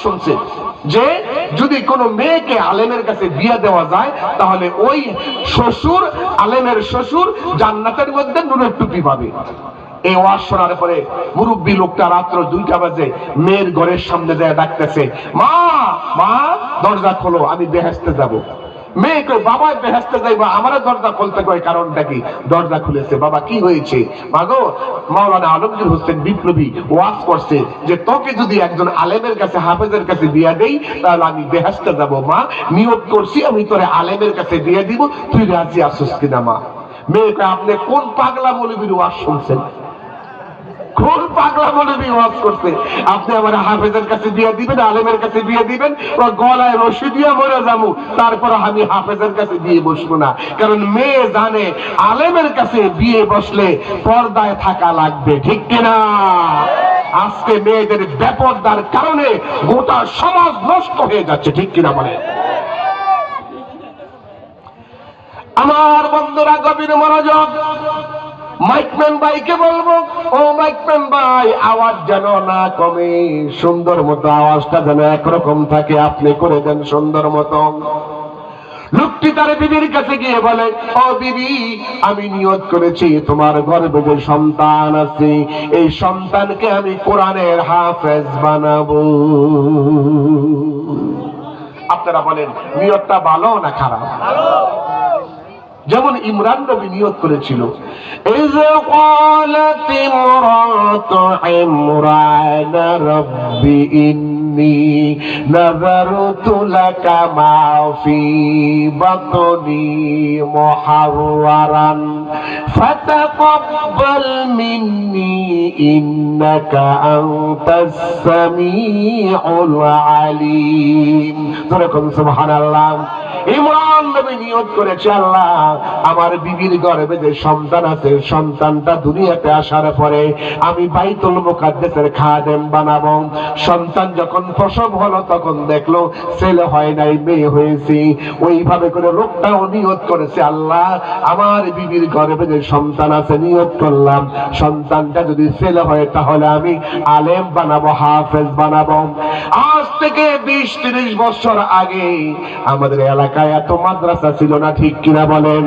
শুনছে যে যদি কোনো মেয়েকে আলেমের কাছে বিয়ে দেওয়া যায় তাহলে ওই শ্বশুর, আলেমের শ্বশুর জান্নাতের মধ্যে নূরের টুপি পাবে। এই ওয়াজ শোনার পরে মুরব্বী লোকটা রাত্র 2টা বাজে মেয়ের ঘরের সামনে যায় ডাকতেছে, মা মা দরজা খোলো, আমি বেহেশতে যাব। মেয়ে কই, বাবা বেহেশতে যাইবা, আমারে দরজা খুলতে কয়, কারণটা কি? দরজা খুলেছে। বাবা কি হয়েছে? মাগো, মাওলানা আলমগীর হোসেন বিপ্লবী ওয়াজ করছে যে তোকে যদি একজন আলেমের কাছে, হাফেজের কাছে বিয়া দেই তাহলে আমি বেহেশতে যাব। মা নিয়ত করছি আমি তোরে আলেমের কাছে বিয়ে দিব, তুই রাজি আছিস কিনা? মা মেয়ে কয়, আপনি কোন পাগলা মৌলবীর ওয়াজ শুনছেন? কোন পাগলা মৌলবী ওয়াজ করছে? আপনি আমার হাফেজের কাছে বিয়ে দিবেন, আলেমের কাছে বিয়ে দিবেন, ও গলায় রশি দিয়ে মরে যাবো, তারপর আমি হাফেজের কাছে বিয়ে বসবো না। কারণ মেয়ে জানে আলেমের কাছে বিয়ে বসলে পর্দায় থাকা লাগবে, ঠিক কিনা? আজকে মেয়েদের বেপরদার কারণে গোটা সমাজ নষ্ট হয়ে যাচ্ছে, ঠিক কিনা বলে? আমার বন্ধুরা গভীর মনোযোগ। মাইকম্যান ভাইকে বলবো, ও মাইকম্যান ভাই, আওয়াজ যেন না কমে, সুন্দর মতো আওয়াজটা যেন একরকম থাকে, আপনি করে দেন সুন্দর মতো। লোকটি তার বিবির কাছে গিয়ে বলে, ও বিবি, আমি নিয়ত করেছি তোমার গর্ভে যে সন্তান আছে এই সন্তানকে আমি কোরআনের হাফেজ বানাবো। আপনারা বলেন নিয়তটা ভালো না খারাপ? যেমন ইমরান নবী নিয়ত করেছিল, ইযা ক্বালাত ইমরাতু ইমরান রাব্বি ইন্নী নাযারতু লাকা মা ফি বাতনি মুহাররান ফাতাকাব্বাল মিন্নী ইন্নাকা আনতাস সামিউল আলীম। যেরকম সুবহানাল্লাহ। ইমরান নবী নিয়ত করেছে, আল্লাহ আমার বিবির গর্ভে যে সন্তান আছে সন্তানটা দুনিয়াতে আসার পরে আমি বাইতুল মুকাদ্দাসের খাদেম বানাবো। সন্তান যখন প্রসব হলো তখন দেখলো ছেলে হয় নাই, মেয়ে হয়েছে। ওইভাবে করে লোকটাও নিয়ত করেছে, আল্লাহ আমার বিবির গর্ভে যে সন্তান আছে নিয়ত করলাম সন্তানটা যদি ছেলে হয় তাহলে আমি আলেম বানাবো, হাফেজ বানাবো। আজ থেকে 20-30 বছর আগে আমাদের এলাকায় এত মাদ্রাসা ছিল না, ঠিক কিনা বলেন?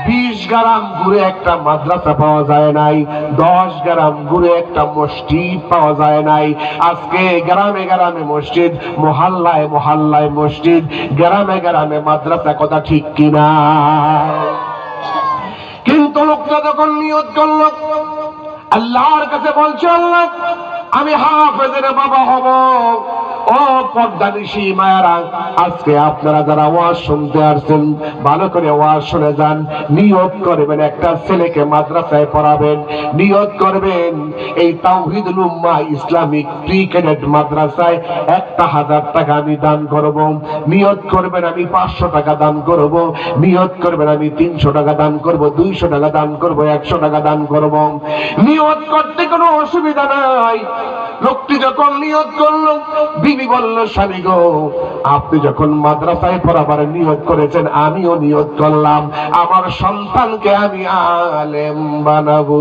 20 গ্রাম ঘুরে একটা মাদ্রাসা পাওয়া যায় নাই, 10 গ্রাম ঘুরে একটা মসজিদ পাওয়া যায় নাই। আজকে গ্রামে গ্রামে মসজিদ, মহল্লায় মহল্লায় মসজিদ, গ্রামে গ্রামে মাদ্রাসা, কথা ঠিক কিনা? কিন্তু লোকটা যখন নিয়ত করলো আল্লাহর কাছে বলছে, আল্লাহ আমি হাফেজের বাবা হব। ও পর্দানিশী মায়েরা, আজকে আপনারা যারা ওয়াজ শুনতে আসছেন ভালো করে ওয়াজ শুনে যান। নিয়ত করবেন একটা ছেলেকে মাদ্রাসায় পড়াবেন, নিয়ত করবেন এই তাওহীদুল উম্মাহ ইসলামিক প্রি ক্যাডেট মাদ্রাসায় 1000 টাকা আমি দান করব। নিয়ত করবেন আমি 500 টাকা দান করব। নিয়ত করবেন আমি 300 টাকা দান করব, 200 টাকা দান করব, 100 টাকা দান করব। নিয়ত করতে কোনো অসুবিধা নাই। লোকটি যখন নিয়ত করলো, বিবি বলল, স্বামী গো, আপনি যখন মাদ্রাসায় পড়াবার নিয়ত করেছেন আমিও নিয়ত করলাম আমার সন্তানকে আমি আলেম বানাবো।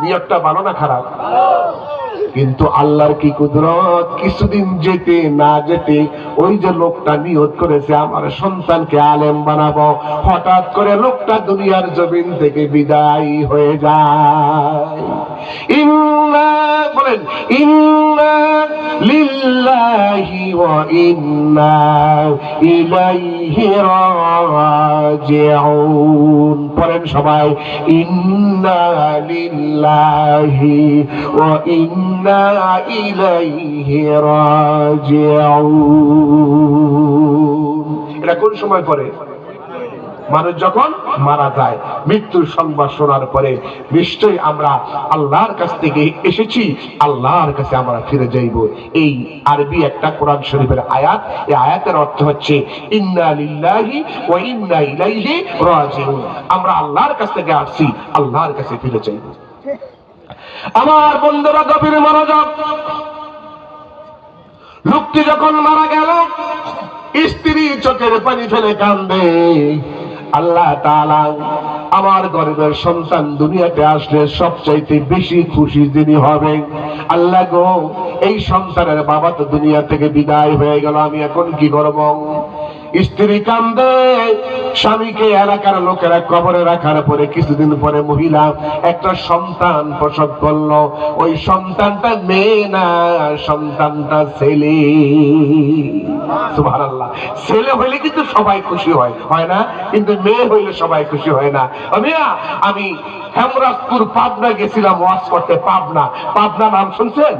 নিয়তটা ভালো না খারাপ? কিন্তু আল্লাহর কি কুদরত, কিছুদিন যেতে না যেতে ওই যে লোকটা নিয়ত করেছে আমার সন্তানকে আলেম বানাবো, হঠাৎ করে লোকটা দুনিয়ার জমিন থেকে বিদায় হয়ে যায়। ইন্না বলেন, ইন্না লিল্লাহি ওয়া ইন্না ইলাইহি রাজিউন। পড়েন সবাই, ইন্না লিল্লাহি ওয়া ইন্না ইলাইহি রাজিউন। এটা কোন সময় পড়ে? মানুষ যখন মারা যায়, মৃত্যুর সংবাদ শোনার পরে নিশ্চয়ই আমরা আল্লাহর কাছ থেকে এসেছি, আল্লাহর কাছে আমরা ফিরে যাইব। এই আরবি একটা কোরআন শরীফের আয়াত। এই আয়াতের অর্থ হচ্ছে ইন্না লিল্লাহি ওয়া ইন্না ইলাইহি রাজিউন। আমরা আল্লাহর কাছ থেকে আসছি, আল্লাহর কাছে ফিরে যাইব। আমার বন্ধুরা গভীর মনোযোগ। লোকটি যখন মারা গেল স্ত্রী চোখের পানি ফেলে কান্দে। আল্লাহ তাআলা আমার গর্ভের সন্তান দুনিয়াতে আসলে সবচাইতে বেশি খুশি যিনি হবেন, আল্লাহ গো এই সন্তানের বাবা তো দুনিয়া থেকে বিদায় হয়ে গেল, আমি এখন কি করব? স্ত্রী কান্দে, স্বামীকে এলাকার লোকেরা কবরে রাখার পরে কিছুদিন পরে মহিলা একটা সন্তান প্রসব করলো। ওই সন্তানটা মেয়ে না, সন্তানটা ছেলে। সুবহানাল্লাহ। ছেলে হইলে কিন্তু সবাই খুশি হয়, হয় না? কিন্তু মেয়ে হইলে সবাই খুশি হয় না। আমি হেমরাজপুর পাবনা গেছিলাম ওয়াজ করতে। পাবনা নাম শুনছেন?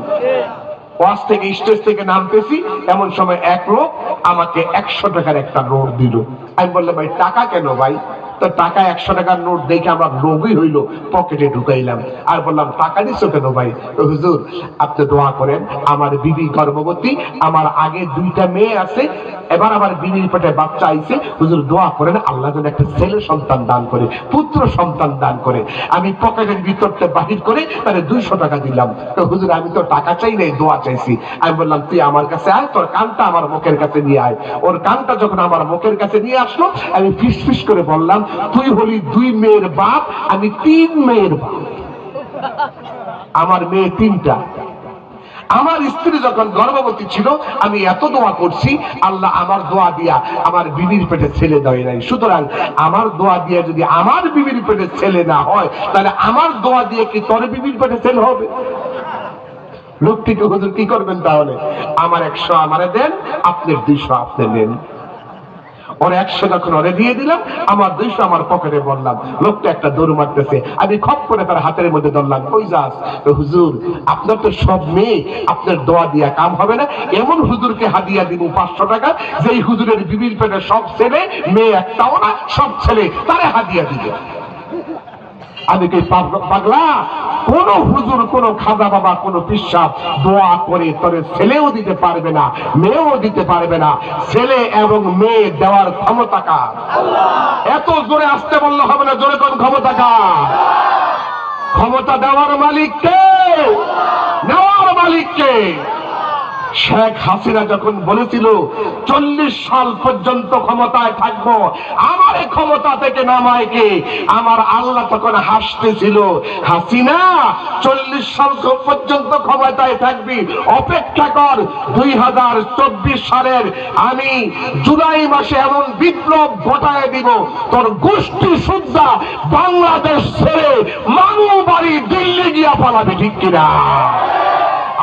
ওয়াজ থেকে স্টেজ থেকে নামতেছি, এমন সময় এক লোক আমাকে 100 টাকার একটা নোট দিল। আমি বললাম ভাই টাকা কেন ভাই? তো টাকা 100 টাকার নোট দেখে আমার লোভই হইল, পকেটে ঢুকাইলাম আর বললাম টাকা দিচ্ছ কেন ভাই? তো হুজুর আপনি দোয়া করেন, আমার বিবি গর্ভবতী, আমার আগে 2টা মেয়ে আছে, এবার আমার বিবির পেটে বাচ্চা আইছে, হুজুর দোয়া করেন আল্লাহ যেন একটা ছেলে সন্তান দান করে, পুত্র সন্তান দান করে। আমি পকেটের ভিতরতে বাহির করে তাহলে 200 টাকা দিলাম। তো হুজুর আমি তো টাকা চাই নাই, দোয়া চাইছি। আমি বললাম তুই আমার কাছে আয়, তোর কানটা আমার মুখের কাছে নিয়ে আয়। ওর কানটা যখন আমার মুখের কাছে নিয়ে আসলো, আমি ফিস ফিস করে বললাম তুই হলি 2 মেয়ের বাপ, আমি 3 মেয়ের বাপ। আমার মেয়ে 3টা। আমার স্ত্রী যখন গর্ভবতী ছিল আমি এত দোয়া করছি, আল্লাহ আমার দোয়া দিয়া আমার বিবির পেটে ছেলে দেয় নাই। সুতরাং আমার দোয়া দিয়ে যদি আমার বিবির পেটে ছেলে না হয়, তাহলে আমার দোয়া দিয়ে কি তোর বিবির পেটে ছেলে হবে? লোকটিকে হুজুর কি করবেন তাহলে? আমার 100 আমারে দেন, আপনার 200 আপনি নেন। ওর 100 যখন ওরে দিয়ে দিলাম, আমার 200 আমার পকেটে বললাম। লোকটা একটা দৌড় মারতেছে, আমি খপ করে তার হাতের মধ্যে ধরলাম। কই যাস? হুজুর আপনার তো সব মেয়ে, আপনার দোয়া দিয়া কাম হবে না, এমন হুজুরকে হাদিয়া দিব 500 টাকা, যেই হুজুরের বিবির পেটে সব ছেলে, মেয়ে একটাও না, সব ছেলে, তারে হাদিয়া দিবে। আমি কি পাগলা? কোন হুজুর, কোন খাজা বাবা, কোন পিসাব দোয়া করে তোরে ছেলেও দিতে পারবে না, মেয়েও দিতে পারবে না। ছেলে এবং মেয়ে দেওয়ার ক্ষমতা কার? এত জোরে আসতে বললে হবে না, জোরে কোন ক্ষমতা কার? ক্ষমতা দেওয়ার মালিক কে? নেওয়ার মালিক কে? শেখ হাসিনা যখন বলেছিল 40 সাল পর্যন্ত ক্ষমতায় থাকবো, আমার ক্ষমতা থেকে নামায় কে? আমার আল্লাহ তখন হাসতেছিল, হাসিনা 40 সাল পর্যন্ত ক্ষমতায় থাকবি, অপেক্ষা কর, 2024 সালের আমি জুলাই মাসে এমন বিপ্লব ঘটায় দিব, তোর গোষ্ঠী সুদ্ধা বাংলাদেশ ছেড়ে মানু বাড়ি দিল্লি গিয়া পালাবে, ঠিক কিনা?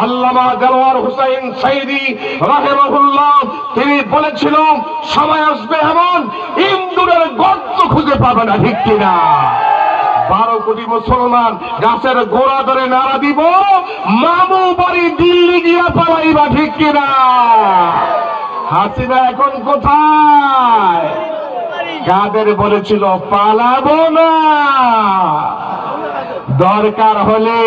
আল্লামা দেলোয়ার হোসেন সাইদি রাহিমাহুল্লাহ তিনি বলেছিল সময় আসবে এমন ইন্দুরের গর্ত খুঁজে পাবে না, ঠিক কিনা? 12 কোটি মুসলমান গাছের গোড়া ধরে নাড়া দিব, মামু বাড়ি দিল্লি গিয়া পালাইবা, ঠিক কিনা? হাসিনা এখন কোথায়? কাদের বলেছিল পালাবো না? দরকার হলে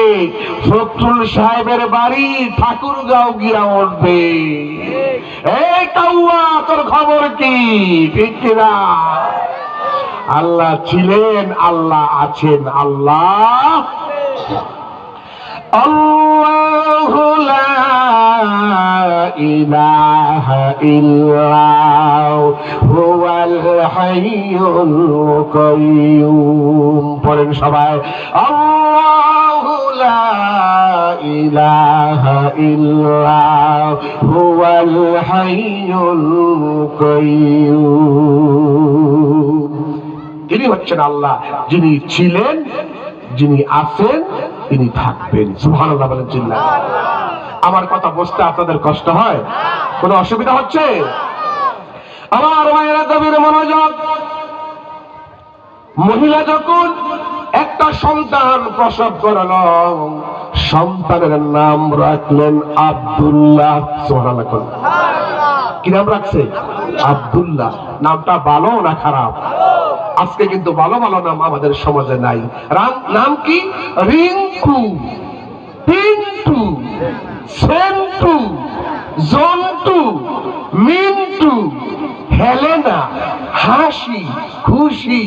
ফখরুল সাহেবের বাড়ি ঠাকুরগাঁও গিয়া উঠবে। এই কাউয়া তোর খবর কি, ঠিক কিনা? আল্লাহ ছিলেন, আল্লাহ আছেন, আল্লাহ আল্লাহু লা ইলাহা ইল্লাহু হুয়াল হাইয়ুল কাইয়্যুম। পড়েন সবাই, আল্লাহু লা ইলাহা ইল্লাহু হুয়াল হাইয়ুল কাইয়্যুম। তিনি হচ্ছেন আল্লাহ, যিনি ছিলেন, যিনি আছেন, তিনি থাকবেন। সুবহানাল্লাহ বলেন জিল্লাহ। আমার কথা বুঝতে আপনাদের কষ্ট হয়? কোনো অসুবিধা হচ্ছে? আমার মায়েরা গভীর মনোযোগ। মহিলা যখন একটা সন্তান প্রসব করল, সন্তানের নাম রাখলেন আব্দুল্লাহ। সুবহানাল্লাহ। কি নাম রাখছে? আব্দুল্লাহ। নামটা ভালো না খারাপ? আজকে কিন্তু ভালো ভালো নাম আমাদের সমাজে নাই। নাম কি? রিঙ্কু, পিন্টু, সেন্টু, জন্টু, মিন্টু, হেলেনা, হাসি, খুশি,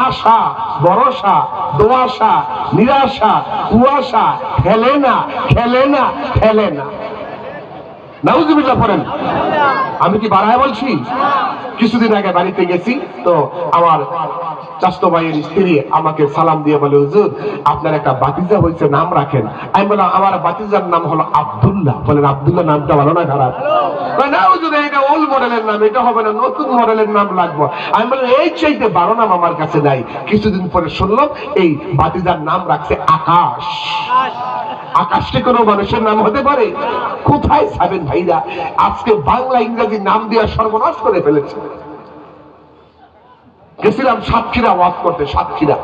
আশা, ভরসা, দোয়াশা, নিরাশা, কুয়াশা, হেলেনা, খেলেনা, খেলেনা। নাউজুবিল্লাহ পড়েন। আমি কি বাড়ায় বলছি? কিছুদিন আগে বাড়িতে গেছি, তো আমার চাচতো ভাইয়ের স্ত্রী আমাকে সালাম দিয়ে বলে, হুজুর আপনার একটা ভাতিজা হয়েছে, নাম রাখেন। আমি বললাম আমার ভাতিজার নাম হলো আব্দুল্লাহ। বলেন আব্দুল্লাহ নামটা ভালো না খারাপ? না হুজুর এটা ওল্ড মডেলের নাম, এটা হবে না, নতুন মডেলের নাম লাগবে। আমি বললাম এই চাইতে ভালো নাম আমার কাছে নাই। কিছুদিন পরে শুনলাম এই ভাতিজার নাম রাখছে আকাশ। আকাশকে কোনো মানুষের নাম হতে পারে? কোথায় যাবেন ভাইরা, আজকে বাংলা ইংরেজি নাম দিয়ে সর্বনাশ করে ফেলেছে। গেছিলাম সাতক্ষীরা ওয়াজ করতে, সাতক্ষীরা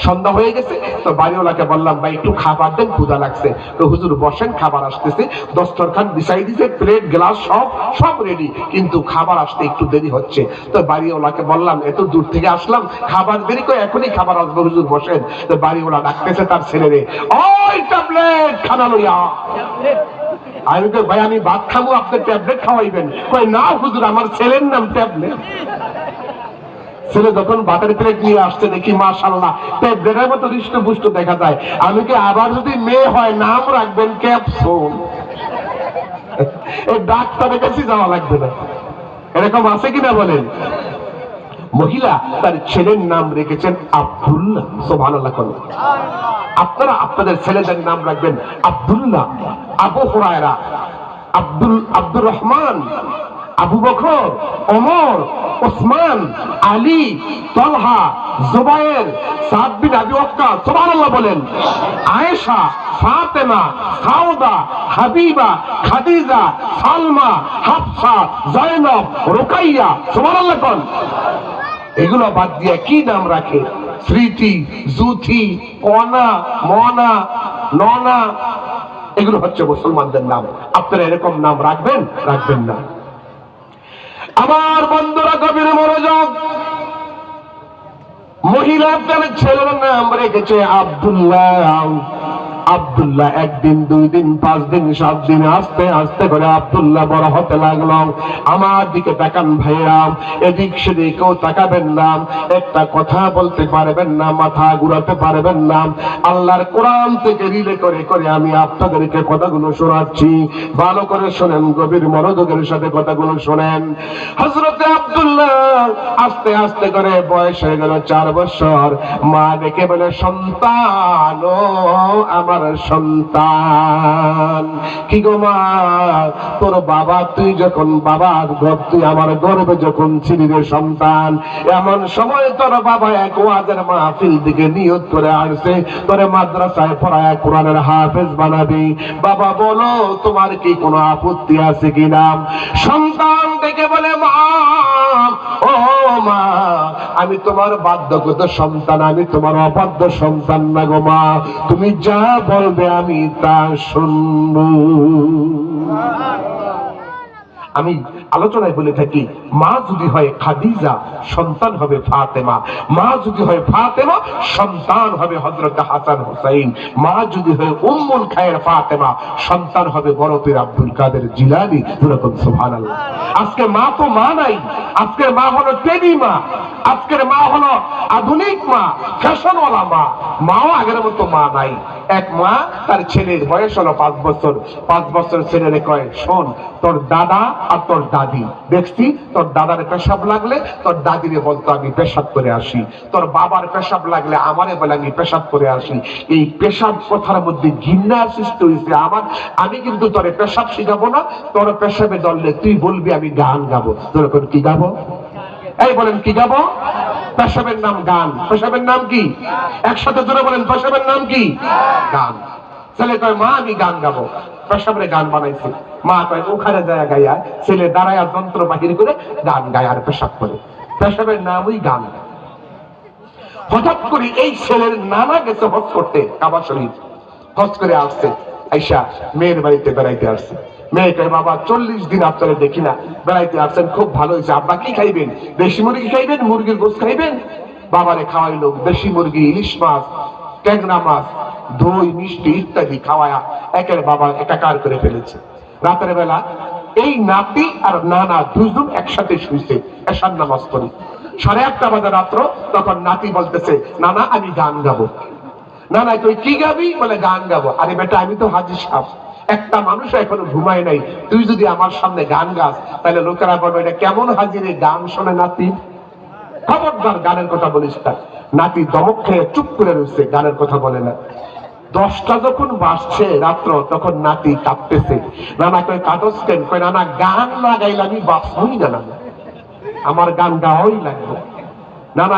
সন্ধ্যা হয়ে গেছে, তো বাড়িওয়ালাকে বললাম ভাই একটু খাবার দেন, ক্ষুধা লাগছে। তো হুজুর বসেন, খাবার আসতেছে, দস্তরখান বিছাই দিছে, প্লেট গ্লাস সব রেডি, কিন্তু খাবার আসতে একটু দেরি হচ্ছে। তো বাড়িওয়ালাকে বললাম এত দূর থেকে আসলাম, খাবার দেরি করে, এখনই খাবার আসবে, হুজুর বসেন। তো বাড়িওয়ালা ডাকতেছে তার ছেলেরে, ওই ট্যাবলেট খানা লইয়া। আমি কই ভাই আমি ভাত খাবো, আপনি ট্যাবলেট খাওয়াইবেন? কই না হুজুর আমার ছেলের নাম ট্যাবলেট। ছেলে যখন বাটার প্লেট নিয়ে আসছে দেখি মাশাআল্লাহ ট্যাবলেটের মতো হৃষ্টপুষ্ট দেখা যায়। আমি কি আবার যদি মেয়ে হয় নাম রাখবেন ক্যাপসুল, এই ডাক্তারের কাছে যাওয়া লাগবে না। এরকম আছে কিনা বলেন? মহিলা তার ছেলের নাম রেখেছেন আব্দুল্লাহ। সুবহানাল্লাহ। আপনারা আপনাদের ছেলেদের নাম রাখবেন আব্দুল্লাহ, আবু হুরায়রা, আব্দুর রহমান, আবু বকর, ওমর, ওসমান, আলী, তলহা, জুবায়ের, সাদ বিন আবি ওয়াক্কাস। সুবহানাল্লাহ বলেন। আয়েশা, ফাতেমা, সাউদা, হাবিবা, খাদিজা, সালমা, হাফসা, জয়নব, রুকাইয়া। সুবহানাল্লাহ কোন? এগুলো বাদ দিয়ে কি নাম রাখে? স্মৃতি, জুথি, কনা, মনা, ননা, এগুলো হচ্ছে মুসলমানদের নাম। আপনারা এরকম নাম রাখবেন? রাখবেন না। আমার বন্ধুরা গভীর মনোযোগ, মহিলা তার ছেলের নাম রেখেছে আব্দুল্লাহ। আব্দুল্লাহ একদিন, 2 দিন, 5 দিন, 7 দিন, আস্তে আস্তে করে আব্দুল্লাহ বড় হতে লাগলো। আমার দিকে তাকান ভাইরা, এদিক সেদিকেও তাকাবেন না, একটা কথা বলতে পারবেন না, মাথা ঘুরাতে পারবেন না। আল্লাহর কোরআন থেকে রিলে করে করে আমি আপনাদেরকে কথাগুলো শোনাচ্ছি, ভালো করে শোনেন, গভীর মনোযোগের সাথে কথাগুলো শোনেন। হযরতে আব্দুল্লাহ আস্তে আস্তে করে বয়স হয়ে গেল 4 বছর। মা ডেকে বলে, সন্তান ও আমার সন্তান। কি গো মা, তোর বাবা, তুই যখন বাবার ঘর, তুই আমার গর্ভে যখন ছিলি রে সন্তান, এমন সময় তোর বাবা এক ওয়াজের মাহফিল দিকে নিয়ত করে আসছে, তোরে মাদ্রাসায় পড়ায় কোরআনের হাফেজ বানাবি। বাবা বলো তোমার কি কোনো আপত্তি আছে কিনা? সন্তান ডেকে বলে, মা ও মা, আমি তোমার বাধ্যগত সন্তান, আমি তোমার অবাধ্য সন্তান না গো মা, তুমি যা বলবে আমি তা শুনবো। আমি আলোচনায় বলে থাকি, মা যদি হয় খাদিজা, সন্তান হবে ফাতেমা। মা যদি হয় ফাতেমা, সন্তান হবে হযরত হাসান হুসাইন। মা যদি হয় উম্মুল খায়ের ফাতেমা, সন্তান হবে বড় পীর আব্দুল কাদের জিলানী। যেরকম সুবহানাল্লাহ। আজকে মা তো মা নাই, আজকের মা হলো টেডি মা, আজকের মা হলো আধুনিক মা, ফ্যাশনওয়ালা মা। মাও আগের মতো মা নাই। এক মা তার ছেলের বয়স হলো 5 বছর। 5 বছর ছেলেরে কয়, শোন, তোর দাদা আর তোর দাদি দেখছি, তোর দাদার পেশাব লাগলে তোর দাদিরে বলতো আমি পেশাব করে আসি, তোর বাবার পেশাব লাগলে আমারে বলে আমি পেশাব করে আসি। এই পেশাব কথার মধ্যে ঘৃণা সৃষ্টি হয়েছে আমার। আমি কিন্তু তোরে পেশাব শিখাবো না, তোর পেশাবে দললে তুই বলবি আমি গান গাবো। তোর কি গাবো? এই বলেন কি গাবো? পেশাবের নাম গান। পেশাবের নাম কি? একসাথে জোরে বলেন, পেশাবের নাম কি? গান। ছেলে কয়, মা আমি গান গাবো। পেশাবের গান বানাইছে। মা কয়, ওখানে যায় গায়া। ছেলে দাঁড়ায় যন্ত্র বাহির করে গান গায় আর পেশাব করে। পেশাবের নামই গান। হঠাৎ করে এই ছেলের নানা গেছে হজ করতে কাবা শরীফ। হজ করে আসছে, আইসা মেয়ের বাড়িতে বেড়াইতে আসছে। মেয়ে কয়, বাবা 40 দিন আপনারা দেখি না, বেড়াইতে আসছেন, খুব ভালো হয়েছে। আব্বা কি খাইবেন? দেশি মুরগি খাইবেন? মুরগির গোশত খাইবেন? বাবারে খাওয়াইলো দেশি মুরগি, ইলিশ মাছ, ট্যাংরা মাছ, দই, মিষ্টি ইত্যাদি খাওয়ায়া একের বাবা একাকার করে ফেলেছে। রাতের বেলা এই নাতি আর নানা দুজন একসাথে শুইছে এশার নামাজ পড়ি। 1:30 বাজে রাত্র। তখন নাতি বলতেছে, নানা আমি গান গাবো। নানা তুই কি গাবি? বলে গান গাবো। আরে বেটা আমি তো হাজি সাহেব, একটা মানুষ এখনো ঘুমায় নাই, তুই যদি আমার সামনে গান গাস তাহলে লোকেরা বলবে এটা কেমন হাজিরে গান শোনে নাতি। খবরদার গানের কথা বলিস না। নাতি দমক খেয়ে চুপ করে রয়েছে, গানের কথা বলে না। 10টা যখন বাজছে রাত্র, তখন নাতি কাঁপতেছে। নানা কয় কাগজ কেন? কয় নানা গান না গাইলে আমি বাঁচবই না, নানা আমার গান গাওয়াই লাগবে। নানা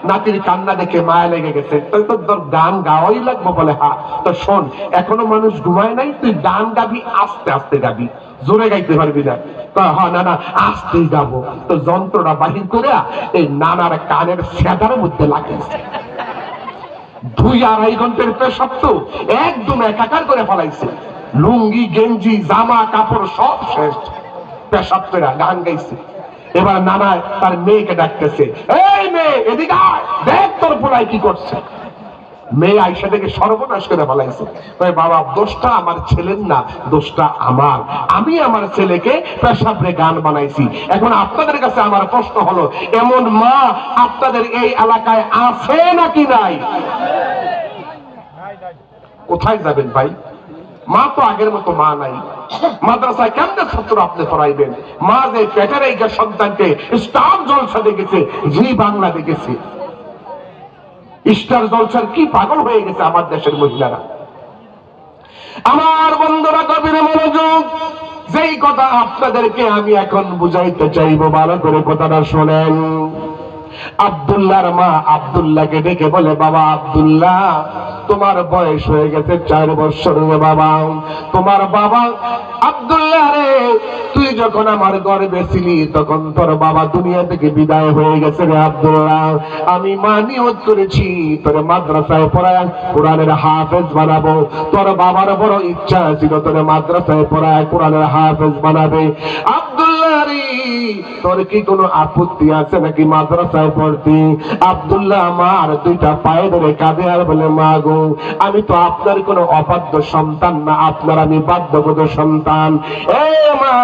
নাতির কান্না দেখে মায়া লেগে গেছে। তোর গান গাওয়াই লাগবে? বলে হ্যাঁ। তো শোন, এখনো মানুষ ঘুমায় নাই, তুই গান গাবি, আস্তে আস্তে গাবি, জোরে গাইতে পারবি না। হ্যাঁ নানা আস্তেই গাবো। তো যন্ত্রটা বাহির করে এই নানার কানের সেদার মধ্যে লাগিয়েছে। 2-2.5 ঘন্টার পেশাব তো একদম একাকার করে ফলাইছে। লুঙ্গি গেঞ্জি জামা কাপড় সব শেষ, পেশাব করে গান গাইছে। এবার নানা তার মেয়েকে ডাকতেছে, এই মেয়ে এদিকে আয়, দেখ তোর পোলাই কি করছে। মেয়ে আইসা থেকে সর্বনাশ করে ফেলাইছে। বাবা দোষটা আমার ছেলের না, দোষটা আমার। আমি আমার ছেলেকে পেশাবরে গান বানাইছি। এখন আপনাদের কাছে আমার প্রশ্ন হলো, এমন মা আপনাদের এই এলাকায় আছে নাকি নাই? কোথায় যাবেন ভাই? মা তো আগের মতো মা নাই। মাদ্রাসায় কেমনে ছাত্র আপনি পড়াইবেন? মা যে পেটের এই সন্তানকে স্টার জলসা দেখেছে, জি বাংলা দেখেছে, স্টার জলসার কি পাগল হয়ে গেছে আমার দেশের মহিলারা। আমার বন্ধুরা গভীর মনোযোগ, যেই কথা আপনাদেরকে আমি এখন বুঝাইতে চাইবো, ভালো করে কথাটা শোনেন। আব্দুল্লাহর মা আব্দুল্লাহকে ডেকে বলে, বাবা আব্দুল্লাহ, তোমার বয়স হয়ে গেছে 4 বছর রে বাবা। তোমার বাবা আব্দুল্লাহ রে, তুই যখন আমার গর্ভে ছিলি তখন তোর বাবা দুনিয়া থেকে বিদায় হয়ে গেছে রে আব্দুল্লাহ। আমি মা নিয়ত করেছি তোর মাদ্রাসায় পড়ায় কোরআনের হাফেজ বানাবো। তোর বাবার বড় ইচ্ছা ছিল তোর মাদ্রাসায় পড়ায় কোরআনের হাফেজ বানাবে। আব্দুল্লাহ রে, তোর কি কোনো আপত্তি আছে নাকি মাদ্রাসায় পড়তে? আব্দুল্লাহ আমার 2টা পায়ে ধরে কাঁদে আর বলে, মা গো, আমি তো আপনার কোনো অবাধ্য সন্তান না, আপনার আমি বাধ্যগত সন্তান। এ মা,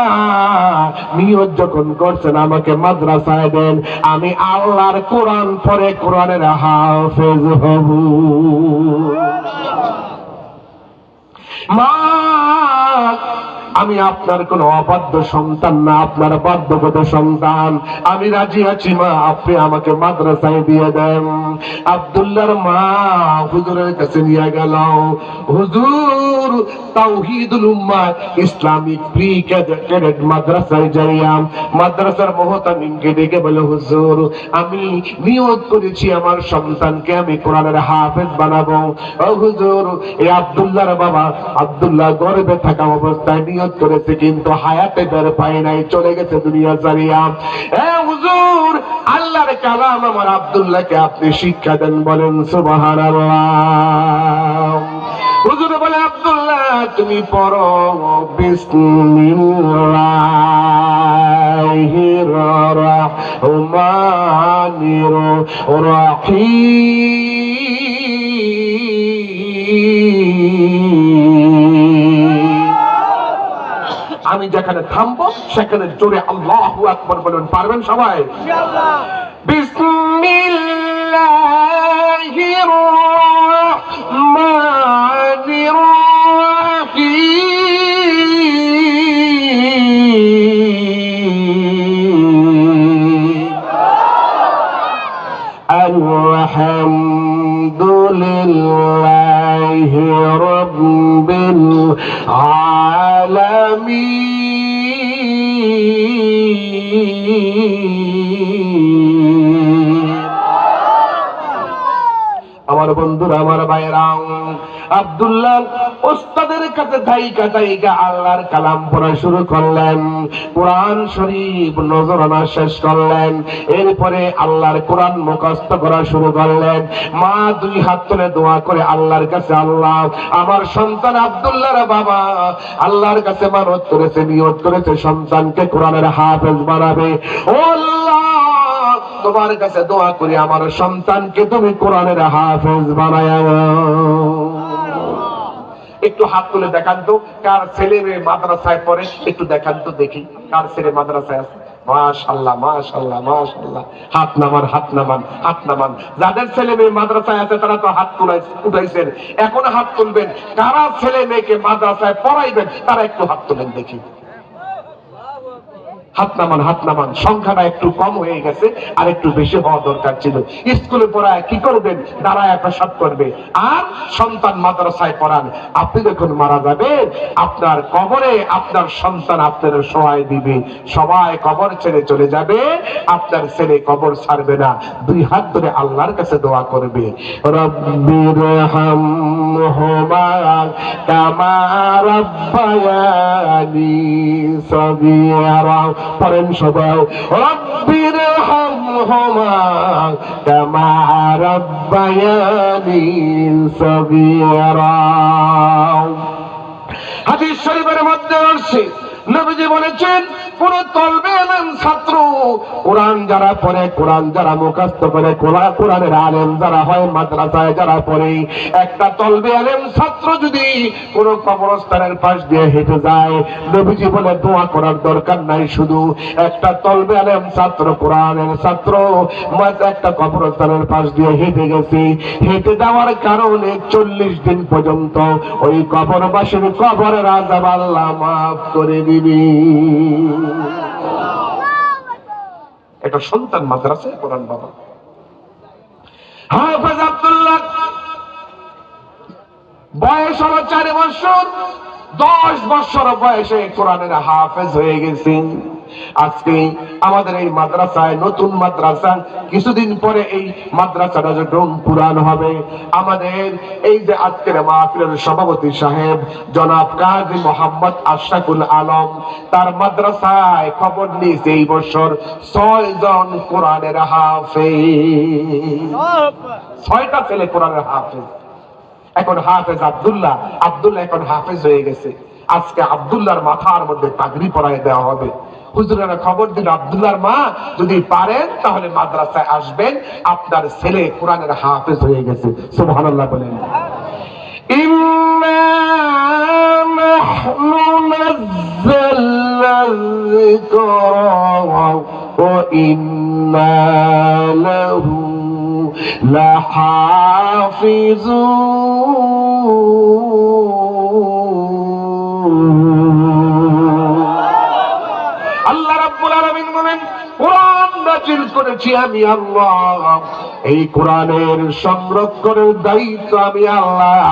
নিয়ত যখন করছেন আমাকে মাদ্রাসায় দেন, আমি আল্লাহর কোরআন পড়ে কোরআনের হাফেজ হব। মা, আমি আপনার কোন অবাধ্য সন্তান না, আপনার বাধ্যগত সন্তান। আমি রাজি আছি মা, আপনি আমাকে মাদ্রাসায় দিয়ে দেন। আব্দুল্লাহর মা হুজুরের কাছে নিয়ে গেল। হুজুর তাওহীদুল উম্মাহ ইসলামিক প্রি ক্যাডেট মাদ্রাসায় যাইয়া মাদ্রাসার মুহতামিমকে ডেকে বলে, হুজুর আমি নিয়ত করেছি আমার সন্তানকে আমি কোরআনের হাফেজ বানাবো। ও হুজুর, এই আব্দুল্লাহর বাবা আব্দুল্লাহ গর্ভে থাকা অবস্থায় নিয়ত করেছে, কিন্তু হায়াতে বের পায় নাই, চলে গেছে দুনিয়া ছাড়িয়া। এ হুজুর, আল্লাহর কালাম আমার আব্দুল্লাহকে আপনি শিক্ষা দেন, বলেন সুবহানাল্লাহ। হুজুর বলে, আব্দুল্লাহ তুমি পড়ো বিসমিল্লাহির রহমানির রহিম। আমি যেখানে থামবো সেখানে জোরে আল্লাহু আকবার বলুন, পারবেন সবাই? ইনশাআল্লাহ। বিসমিল্লাহির রহমানির রহিম। আলহামদুলিল্লাহি রাব্বিল আলামিন। আমার বন্ধুরা, আমার ভাইরা, আব্দুল্লাহ ওস্তাদের কাছে থাইকা থাইকা আল্লাহর কালাম পড়া শুরু করলেন। কোরআন শরীফ নজরানা শেষ করলেন। এরপরে আল্লাহর কোরআন মুখস্থ করা শুরু করলেন। মা 2 হাত তুলে দোয়া করে আল্লাহর কাছে, আল্লাহ আমার সন্তান আব্দুল্লাহর বাবা আল্লাহর কাছে মানত করেছে, নিয়ত করেছে সন্তানকে কোরআনের হাফেজ বানাবে। ও আল্লাহ, তোমার কাছে দোয়া করি আমার সন্তানকে তুমি কোরআনের হাফেজ বানায়া। একটু হাত তুলে দেখান তো, কার ছেলে মেয়ে মাদ্রাসায় পড়ে, একটু দেখান তো দেখি কার ছেলে মাদ্রাসায় আছে। মাশাআল্লাহ মাশাআল্লাহ মাশাআল্লাহ। হাত নামান, হাত নামান, হাত নামান। যাদের ছেলে মেয়ে মাদ্রাসায় আছে তারা তো হাত উঠাইছেন, এখন হাত তুলবেন। কারা ছেলে মেয়েকে মাদ্রাসায় পড়াইবেন তারা একটু হাত তুলেন দেখি। হাত নামান, সংখ্যাটা একটু কম হয়ে গেছে, আর একটু বেশি হওয়া দরকার ছিল। স্কুলে পড়ায় কি করবেন, দাঁড়ায় পেশাব করবে, আর সন্তান মাদ্রাসায় পড়ান। আপনি যখন মারা যাবেন, আপনার কবরে আপনার সন্তান আপনার সহায় দিবে। সবাই কবর ছেড়ে চলে যাবে, আপনার ছেলে কবর ছাড়বে না, দুই হাত ধরে আল্লাহর কাছে দোয়া করবে, রব্বিরহামহুমা কামা রাব্বায়ানি সগীরা। পড়েন সবাই, রব্বিরহামহুমা কামা রাব্বায়ানি সগীরা। হাদিস শরীফের মধ্যে আছে, নবীজি বলেছেন, কোন তলবে আলেম ছাত্র, কোরআন যারা পড়ে, কোরআন যারা মুখস্থ করে, কোরআনের আলেম যারা হয়, মাদ্রাসায় যারা পড়ে, একটা তলবে আলেম ছাত্র যদি কোন কবরস্থানের পাশ দিয়ে হেঁটে যায়, নবীজি বলে দোয়া করার দরকার নাই। শুধু একটা তলবে আলেম ছাত্র, কোরআনের ছাত্র, একটা কবরস্থানের পাশ দিয়ে হেঁটে গেছে, হেঁটে যাওয়ার কারণে 40 দিন পর্যন্ত ওই কবরবাসীর কবরের আযাব আল্লাহ মাফ করে দিবি। একটা সন্তান মাদ্রাসায় পড়ান বাবা। হাফেজ আব্দুল্লাহ বয়স হলো 4 বছর, 10 বছর বয়সে কোরআনের হাফেজ হয়ে গেছেন। আজকে আমাদের এই মাদ্রাসায়, নতুন মাদ্রাসা, কিছুদিন পরে এই মাদ্রাসাটা যখন পুরান হবে, আমাদের এই যে আজকের মাহফিলের সভাপতি সাহেব জনাব কাজী মোহাম্মদ আশরাফুল আলম, তার মাদ্রাসায় খবর নিয়েছে এই বছর 6 জন কোরআনের হাফেজ, 6টা ছেলে কোরআনের হাফেজ। এখন হাফেজ আব্দুল্লাহ এখন হাফেজ হয়ে গেছে। আজকে আব্দুল্লাহর মাথার মধ্যে পাগড়ি পরায় দেওয়া হবে। হুজুরেরা খবর দিল, আব্দুল্লাহর মা, যদি পারেন তাহলে মাদ্রাসায় আসবেন, আপনার ছেলে কোরআনের হাফেজ হয়ে গেছে। সুবহানাল্লাহ বলেন। ইন্না নাহনু নাযালনা যিকরা ওয়া ইন্না লাহু লাহাফিজুন। আল্লাহ রাব্বুল আলামিন বলেন, কোরআন নাযিল করেছি আমি আল্লাহ, এই কোরআনের সংরক্ষণের দায়িত্ব আমি আল্লাহ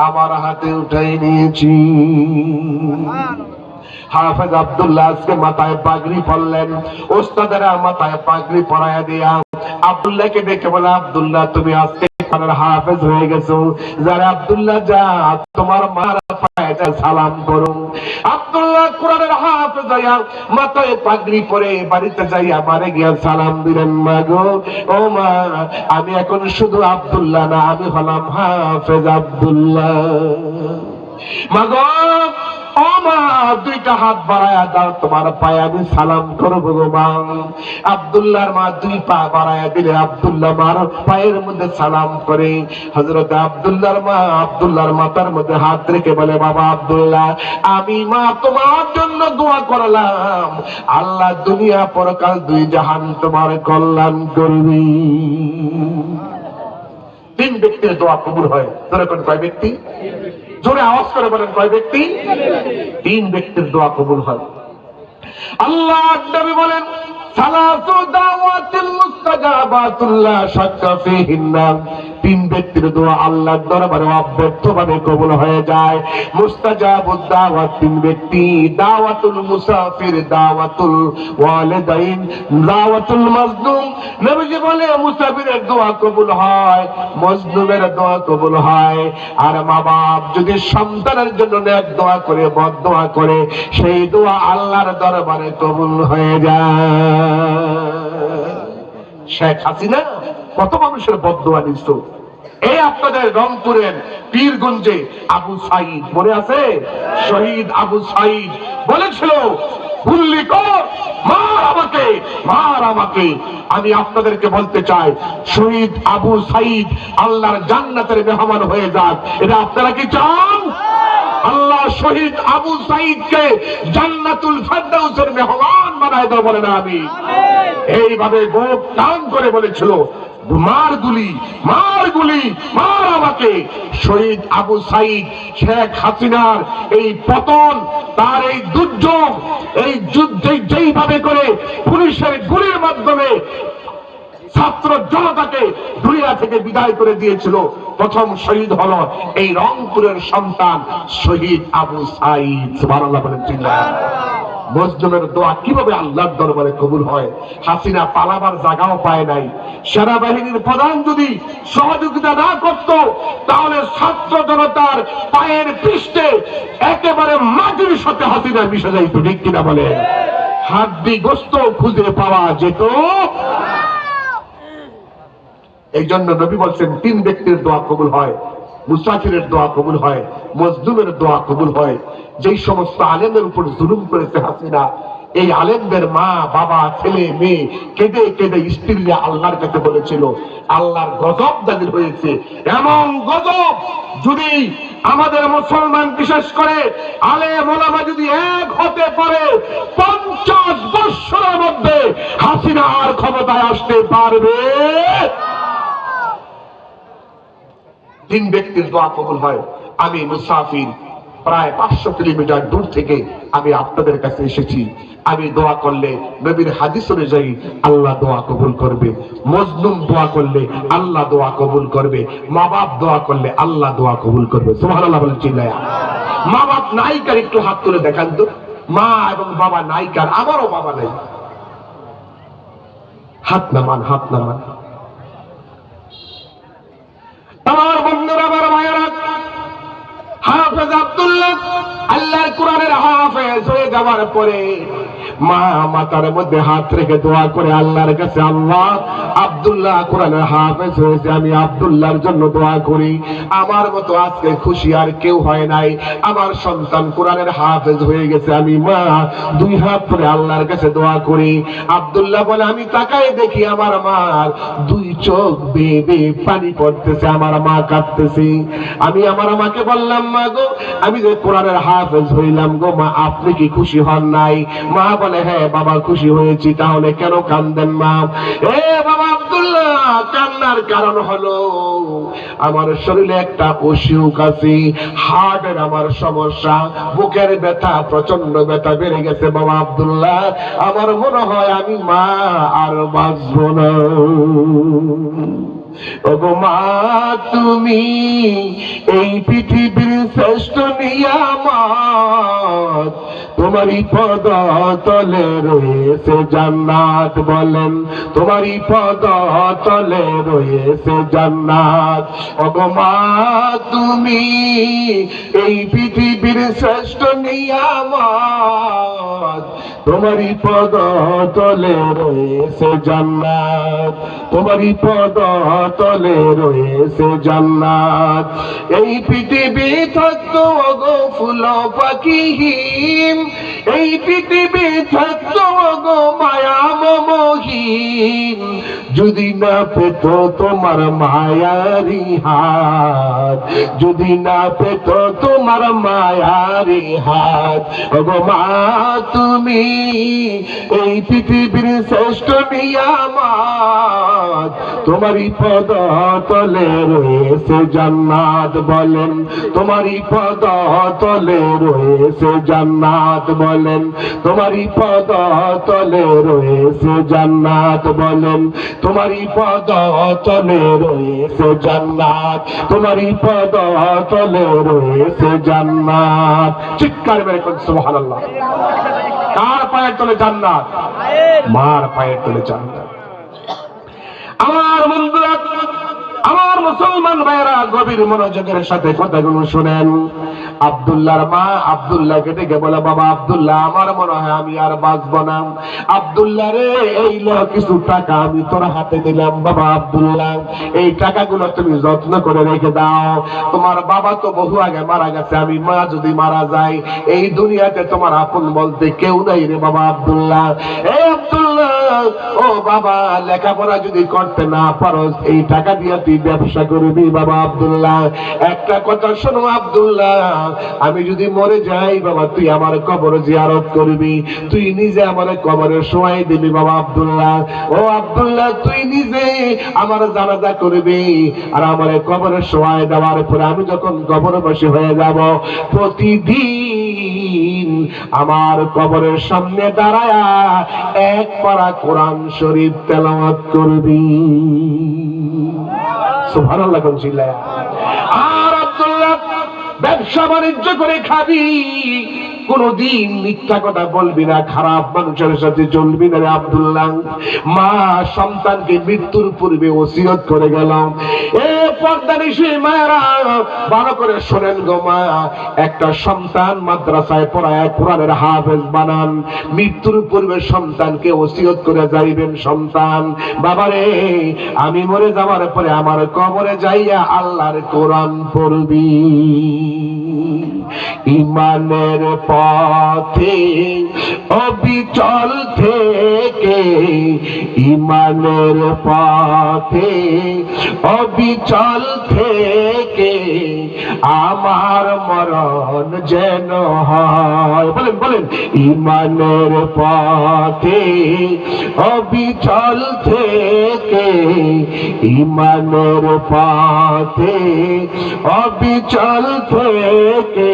আমার হাতে উঠাই নিয়েছি। হাফেজ আব্দুল্লাহ আজকে মাথায় পাগড়ি পরলেন, ওস্তাদেরা মাথায় পাগড়ি পরায়া দিয়া আব্দুল্লাহকে ডেকে বলে, আব্দুল্লাহ তুমি আজকে হাফেজ হয়ে গেছো, যারা আব্দুল্লাহ যা তোমার মার পায়ে সালাম করুন। আব্দুল্লাহ কোরআনের হাফেজ হইয়া মাথায় পাগড়ি পরে বাড়িতে যাইয়া মারে গিয়া সালাম দিলেন, মা গো, ও মা, আমি এখন শুধু আব্দুল্লাহ না, আমি হলাম হাফেজ আব্দুল্লাহ। মা গো, ও মা, 2টা হাত বাড়ায়া দাও, তোমার পায়ে আমি সালাম করবো গো মা। আব্দুল্লাহর মা 2 পা বাড়ায়া দিলে আব্দুল্লাহ মার পায়ের মধ্যে সালাম করে। হযরত আব্দুল্লাহর মা আব্দুল্লাহর মাথার মধ্যে হাত রেখে বলে, বাবা আব্দুল্লাহ, আমি মা তোমার জন্য দোয়া করলাম, আল্লাহ দুনিয়া পরকাল 2 জাহান তোমার কল্যাণ করবি। 3 ব্যক্তির দোয়া কবুল হয়। তোরা কোন কয় ব্যক্তি? জোরে আওয়াজ করে বলেন, কয় ব্যক্তি? 3 ব্যক্তির দোয়া কবুল হয়। আল্লাহ নবী বলেন, সালাসু দাওয়াতিল মুস্তাজাবাতুল লা শাক্কা ফীহিন্না, 3 ব্যক্তির দোয়া আল্লাহর দরবারে অব্যর্থভাবে কবুল হয়ে যায়। মুস্তাজাবুদ দাওয়াত 3 ব্যক্তি, দাওয়াতুল মুসাফির, দাওয়াতুল ওয়ালিদাইন, দাওয়াতুল মাজলুম। নবীজি বলে, মুসাফিরের দোয়া কবুল হয়, মাজলুমের দোয়া কবুল হয়। আর মা বাপ যদি সন্তানের জন্য নেক দোয়া করে, বদ দোয়া করে, সেই দোয়া আল্লাহর দরবারে কবুল হয়ে যায়। শেখ হাসিনা কত মানুষের বদদোয়া নিত। এই আপনাদের রংপুরের পীরগঞ্জে আবু সাইদ মনে আছে? শহীদ আবু সাইদ বলেছিল, গুল্লি কর, মার আমাকে, মার আমাকে। আমি আপনাদেরকে বলতে চাই, শহীদ আবু সাইদ আল্লাহর জান্নাতের মেহমান হয়ে যাক, এটা আপনারা কি চান? আল্লাহ শহীদ আবু সাইদকে জান্নাতুল ফেরদাউসের মেহমান বানায় দাও, বলেন আমিন। এইভাবে বুক টান করে বলেছিল, মার গুলি, মার গুলি, মার আমাকে। শহীদ আবু সাইদ শেখ হাসিনার এই পতন, তার এই দুর্যোগ, এই যুদ্ধে যেইভাবে করে পুলিশের গুলির মাধ্যমে ছাত্র জনতাকে দুনিয়া থেকে বিদায় করে দিয়েছিল, প্রথম শহীদ হলো এই রংপুরের সন্তান শহীদ আবু সাঈদ। সুবহানাল্লাহ বলেন। মজলুমের দোয়া কিভাবে আল্লাহর দরবারে কবুল হয়? হাসিনা পালাবার জায়গাও পায় নাই। সেনাবাহিনীর প্রধান যদি সহযোগিতা না করত, তাহলে ছাত্র জনতার পায়ের পৃষ্ঠে একেবারে মাটির সাথে হাসিনা মিশে যাইত। ঠিক কিনা বলেন? হাড্ডি গোস্ত খুঁজে পাওয়া যেত। এই জন্য নবী বলছেন, তিন ব্যক্তির দোয়া কবুল হয়, মুসাফিরের দোয়া কবুল হয়, মজলুমের দোয়া কবুল হয়। যেই সমস্ত আলেমের উপর জুলুম করেছে হাসিনা, এই আলেমদের মা বাবা ছেলে মেয়ে কেঁদে কেঁদে স্ত্রীরা আল্লাহর কাছে বলেছিল, আল্লাহর গজব নাযিল হয়েছে। এমন গজব যদি আমাদের মুসলমান বিশেষ করে আলেম ওলামা যদি এক হতে পারে, 50 বছরের মধ্যে হাসিনা আর ক্ষমতায় আসতে পারবে। তিন ব্যক্তির দোয়া কবুল হয়। আমি মুসাফির, প্রায় 500 কিলোমিটার দূর থেকে আমি আপনাদের কাছে এসেছি। আমি দোয়া করলে নবীর হাদিস অনুযায়ী আল্লাহ দোয়া কবুল করবে। মজলুম দোয়া করলে আল্লাহ দোয়া কবুল করবে। মা বাপ দোয়া করলে আল্লাহ দোয়া কবুল করবে। সুবহানাল্লাহ বলেন। চিল্লায়া মা বাপ নাইকার একটু হাত তুলে দেখান তো। মা এবং বাবা নাইকার, আমারও বাবা নাই। হাত নামান, হাত নামান। আমার বন্ধুরা, আমার মায়েরা, হাফেজ আব্দুল্লাহ আল্লাহর কোরআনের হাফেজ হয়ে যাওয়ার পরে মা মাথার মধ্যে হাত রেখে দোয়া করে আল্লাহর কাছে, আল্লাহ আব্দুল্লাহ কোরআনের হাফেজ হয়েছে, আমি আব্দুল্লাহর জন্য দোয়া করি। আমার মতো আজকে খুশি আর কেউ হয় নাই। আমার সন্তান কোরআনের হাফেজ হয়ে গেছে। আমি মা 2 হাত ধরে আল্লাহর কাছে দোয়া করি। আব্দুল্লাহ বলে, আমি তাকায় দেখি আমার মার 2 চোখ বেয়ে বেয়ে পানি পড়তেছে, আমার মা কাঁদতেছে। আমি আমার মাকে বললাম, মা গো, আমি যে কোরআনের হাফেজ হইলাম গো মা, আপনি কি খুশি হন নাই? মা বলে, হ্যাঁ বাবা খুশি হয়েছি। তাহলে কেন কান্দেন মা? এ বাবা আব্দুল্লাহ, কান্নার কারণ হলো আমার শরীরে একটা অসুখ আছে, হার্টের আমার সমস্যা, বুকের ব্যথা, প্রচন্ড ব্যথা বেড়ে গেছে বাবা আব্দুল্লাহ। আমার মনে হয় আমি মা আর বাঁচবো না। ওগো মা, তুমি এই পৃথিবীর শ্রেষ্ঠ নিয়ামত, তোমারই পদ তলে রয়েছে জান্নাত। বলেন, তোমারই পদ তলে রয়েছে জান্নাত। ওগো মা, তুমি এই পৃথিবীর শ্রেষ্ঠ নিয়ামত, তোমারই পদ তলে রয়েছে জান্নাত, তোমারই পদ তলে রয়েছে জান্নাত। এই পৃথিবী থাকতো গো ফুল পাখিহীন, এই পৃথিবী থাকতো গো মায়া মমহীন, যদি না পেত তোমার মায়ারি হাত, যদি না পেত তোমার মায়ারি হাত। ওগো মা, তুমি এই পৃথিবীর শ্রেষ্ঠ নিয়ামত, তোমারই পদ তলে রয়েছে জান্নাত। বলেন, তোমারই পদ তলে রয়েছে জান্নাত। বলেন, তোমারই পদ তলে রয়েছে জান্নাত। বলেন, তোমারই পদ তলে রয়েছে জান্নাত, তোমারই পদ তলে রয়েছে জান্নাত। চিৎকার মেরে কোন সুবহানাল্লাহ। কার পায়ের তলে জান্নাত? মার পায়ের তলে জান্নাত। আমার বন্ধুরা, আমার মুসলমান ভাইয়েরা, গভীর মনোযোগের সাথে কথাগুলো শুনেন। আব্দুল্লাহর মা আব্দুল্লাহকে ডেকে বলে, বাবা আব্দুল্লাহ, আমার মনে হয় আমি আর বাঁচবো না। আব্দুল্লাহ রে, এই লো কিছু টাকা আমি তোর হাতে দিলাম। বাবা আব্দুল্লাহ, এই টাকাগুলো তুমি যত্ন করে রেখে দাও। তোমার বাবা তো বহু আগে মারা গেছে, আমি মা যদি মারা যাই, এই দুনিয়াতে তোমার আপন বলতে কেউ নাই রে বাবা আব্দুল্লাহ। এই আব্দুল্লাহ, ও বাবা, লেখাপড়া যদি করতে না পারো, এই টাকা দিয়ে তুই ব্যবসা করবি। বাবা আব্দুল্লাহ, একটা কথা শোনো আব্দুল্লাহ, আমি যদি মরে যাই বাবা, তুই আমার কবর জিয়ারত করবি, তুই নিজে আমার কবরে শোয়াই দিবি। বাবা আব্দুল্লাহ, ও আব্দুল্লাহ, তুই নিজে আমার জানাজা করবি, আর আমার কবরে শোয়াই দেওয়ার পরে আমি যখন কবরবাসী হয়ে যাব, প্রতিদিন আমার কবরের সামনে দাঁড়ায়া এক পারা কোরআন শরীফ তেলাওয়াত করবি। সুবহানাল্লাহ চিল্লায়া। আর আব্দুল্লাহ ব্যবসা বাণিজ্য করে খাবি, কোনদিন মিথ্যা কথা বলবি না, খারাপ মানুষের সাথে চলবি না রে আব্দুল্লাহ। মা সন্তানকে মৃত্যুর পূর্বে ওসিয়ত করে গেলাম। এ পর্দানিশী মায়েরা ভালো করে শোনেন গো মা, একটা সন্তান মাদ্রাসায় পড়ায় কোরআনের হাফেজ বানান, মৃত্যুর পূর্বে সন্তানকে ওসিয়ত করে যাইবেন, সন্তান বাবারে আমি মরে যাওয়ার পরে আমার কবরে যাইয়া আল্লাহর কোরআন পড়বি। ইমানের পথে অবিচল থেকে, ইমানের পথে অবিচল থেকে আমার মরণ যেন হয়। বলেন বলেন, ইমানের পথে অবিচল থেকে, ইমানের পথে অবিচল থেকে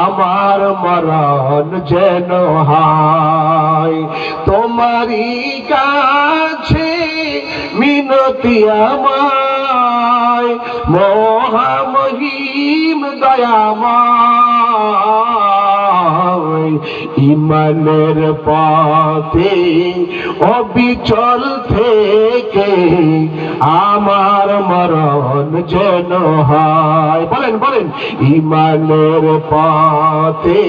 আমার মরণ যেন হয়। তোমারই কাছে মিনতি আমায় মহামহিম দয়াময়, ইমানের পথে অবিচল থেকে আমার মরণ যেন হয়। বলেন বলেন, ইমানের পথে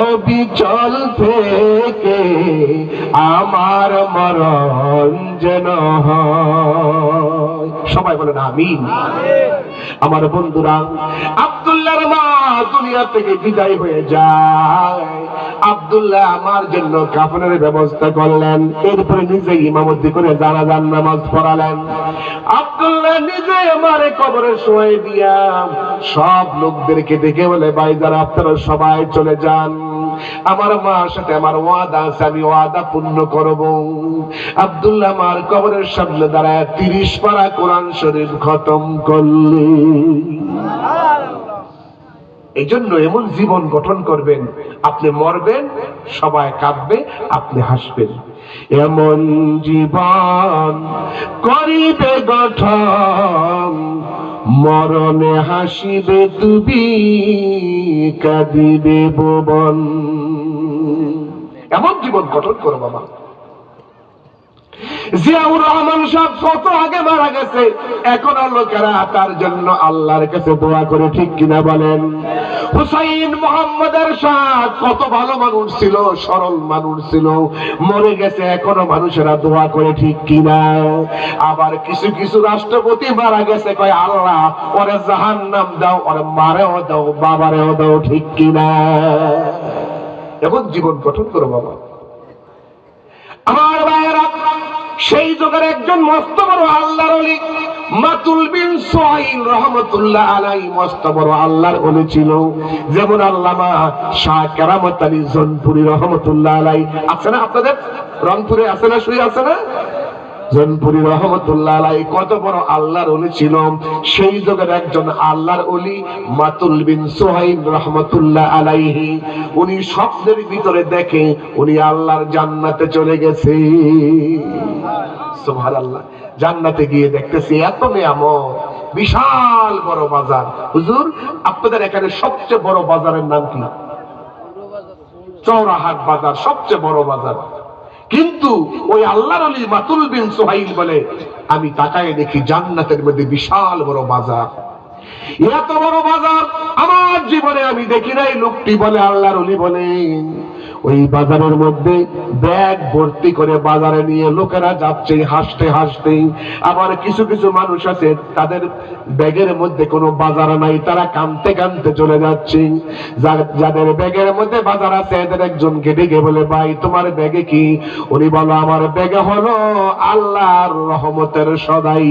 অবিচল থেকে আমার মরণ যেন হয়। সবাই বলেন আমিন। আমার বন্ধুরা, আব্দুল্লাহর মা দুনিয়া থেকে বিদায় হয়ে যায়। আব্দুল্লাহ আমার জন্য কাফনের ব্যবস্থা করলেন, এরপরে নিজে ইমামতি করে জানাজার নামাজ পড়ালেন। আব্দুল্লাহ নিজে আমার কবরে শোয়াই দিয়া সব লোকদেরকে ডেকে বলে, ভাই যারা আপনারা সবাই চলে যান, আমার মার সাথে আমার ওয়াদা আছে, আমি ওয়াদা পূর্ণ করব। আব্দুল্লাহ মার কবরের সামনে দাঁড়ায় 30 পারা কোরআন শরীফ খতম করলে। এই জন্য এমন জীবন গঠন করবেন, আপনি মরবেন সবাই কাঁদবে, আপনি হাসবেন। এমন জীবন করিবে গঠন, মরণে হাসিবে তুমি, কাঁদিবে ভুবন। এমন জীবন গঠন করো বাবা। জিয়াউর রহমান সাহেব কত আগে মারা গেছে, এখন লোকেরা তার জন্য আল্লাহর কাছে দোয়া করে, ঠিক কিনা বলেন? হুসাইন মোহাম্মদের সাথ কত ভালো মানুষ ছিল, সরল মানুষ ছিল, মরে গেছে, এখনো মানুষেরা দোয়া করে, ঠিক কিনা? আবার কিছু কিছু রাষ্ট্রপতি মারা গেছে, কয় আল্লাহ ওরে জাহান্নাম দাও, ওরে মারেও দাও, বাবারেও দাও, ঠিক কিনা? এখন জীবন গঠন করো বাবা। আমার ভাইয়েরা, সেই যুগের একজন মস্ত বড় আল্লাহর ওলি মাতুল বিন সুহাইল রহমাতুল্লাহ আলাইহি মস্ত বড় আল্লাহর ওলি ছিল। যেমন আল্লামা শাহ কেরামত আলী জনপুরি রহমাতুল্লাহ আলাইহি আছে না, আপনাদের রংপুরে আছে না, শুয়ে আছে না? জনপুরি রহমাতুল্লাহ আলাইহি কত বড় আল্লাহর ওলি ছিল। সেই যুগের একজন আল্লাহর ওলি মাতুল বিন সুহাইল রহমাতুল্লাহ আলাইহি, উনি স্বপ্নের ভিতরে দেখে উনি আল্লাহর জান্নাতে চলে গেছে। সুবহানাল্লাহ। জান্নাতে গিয়ে দেখতেছে এত নিয়ামত, বিশাল বড় বাজার। হুজুর আপনাদের এখানে সবচেয়ে বড় বাজারের নাম কি? চৌরাহাট বাজার, সবচেয়ে বড় বাজার। কিন্তু ওই আল্লাহর ওলি মাতুল বিন সুহাইল বলে, আমি তাকায় দেখি জান্নাতের মধ্যে বিশাল বড় বাজার। এত বড় বাজার আমার জীবনে আমি দেখি নাই। লোকটি বলে, আল্লাহর ওলি বলে, ওই বাজারের মধ্যে ব্যাগ ভর্তি করে বাজারে নিয়ে লোকেরা যাচ্ছে হাসতে হাসতে। আবার কিছু কিছু মানুষ আছে তাদের ব্যাগের মধ্যে কোনো বাজার নাই, তারা কাঁদতে কাঁদতে চলে যাচ্ছে। যাদের ব্যাগের মধ্যে বাজার আছে এদের একজনকে ডেকে বলে, ভাই তোমার ব্যাগে কি? উনি বলো, আমার ব্যাগে হলো আল্লাহর রহমতের সদাই।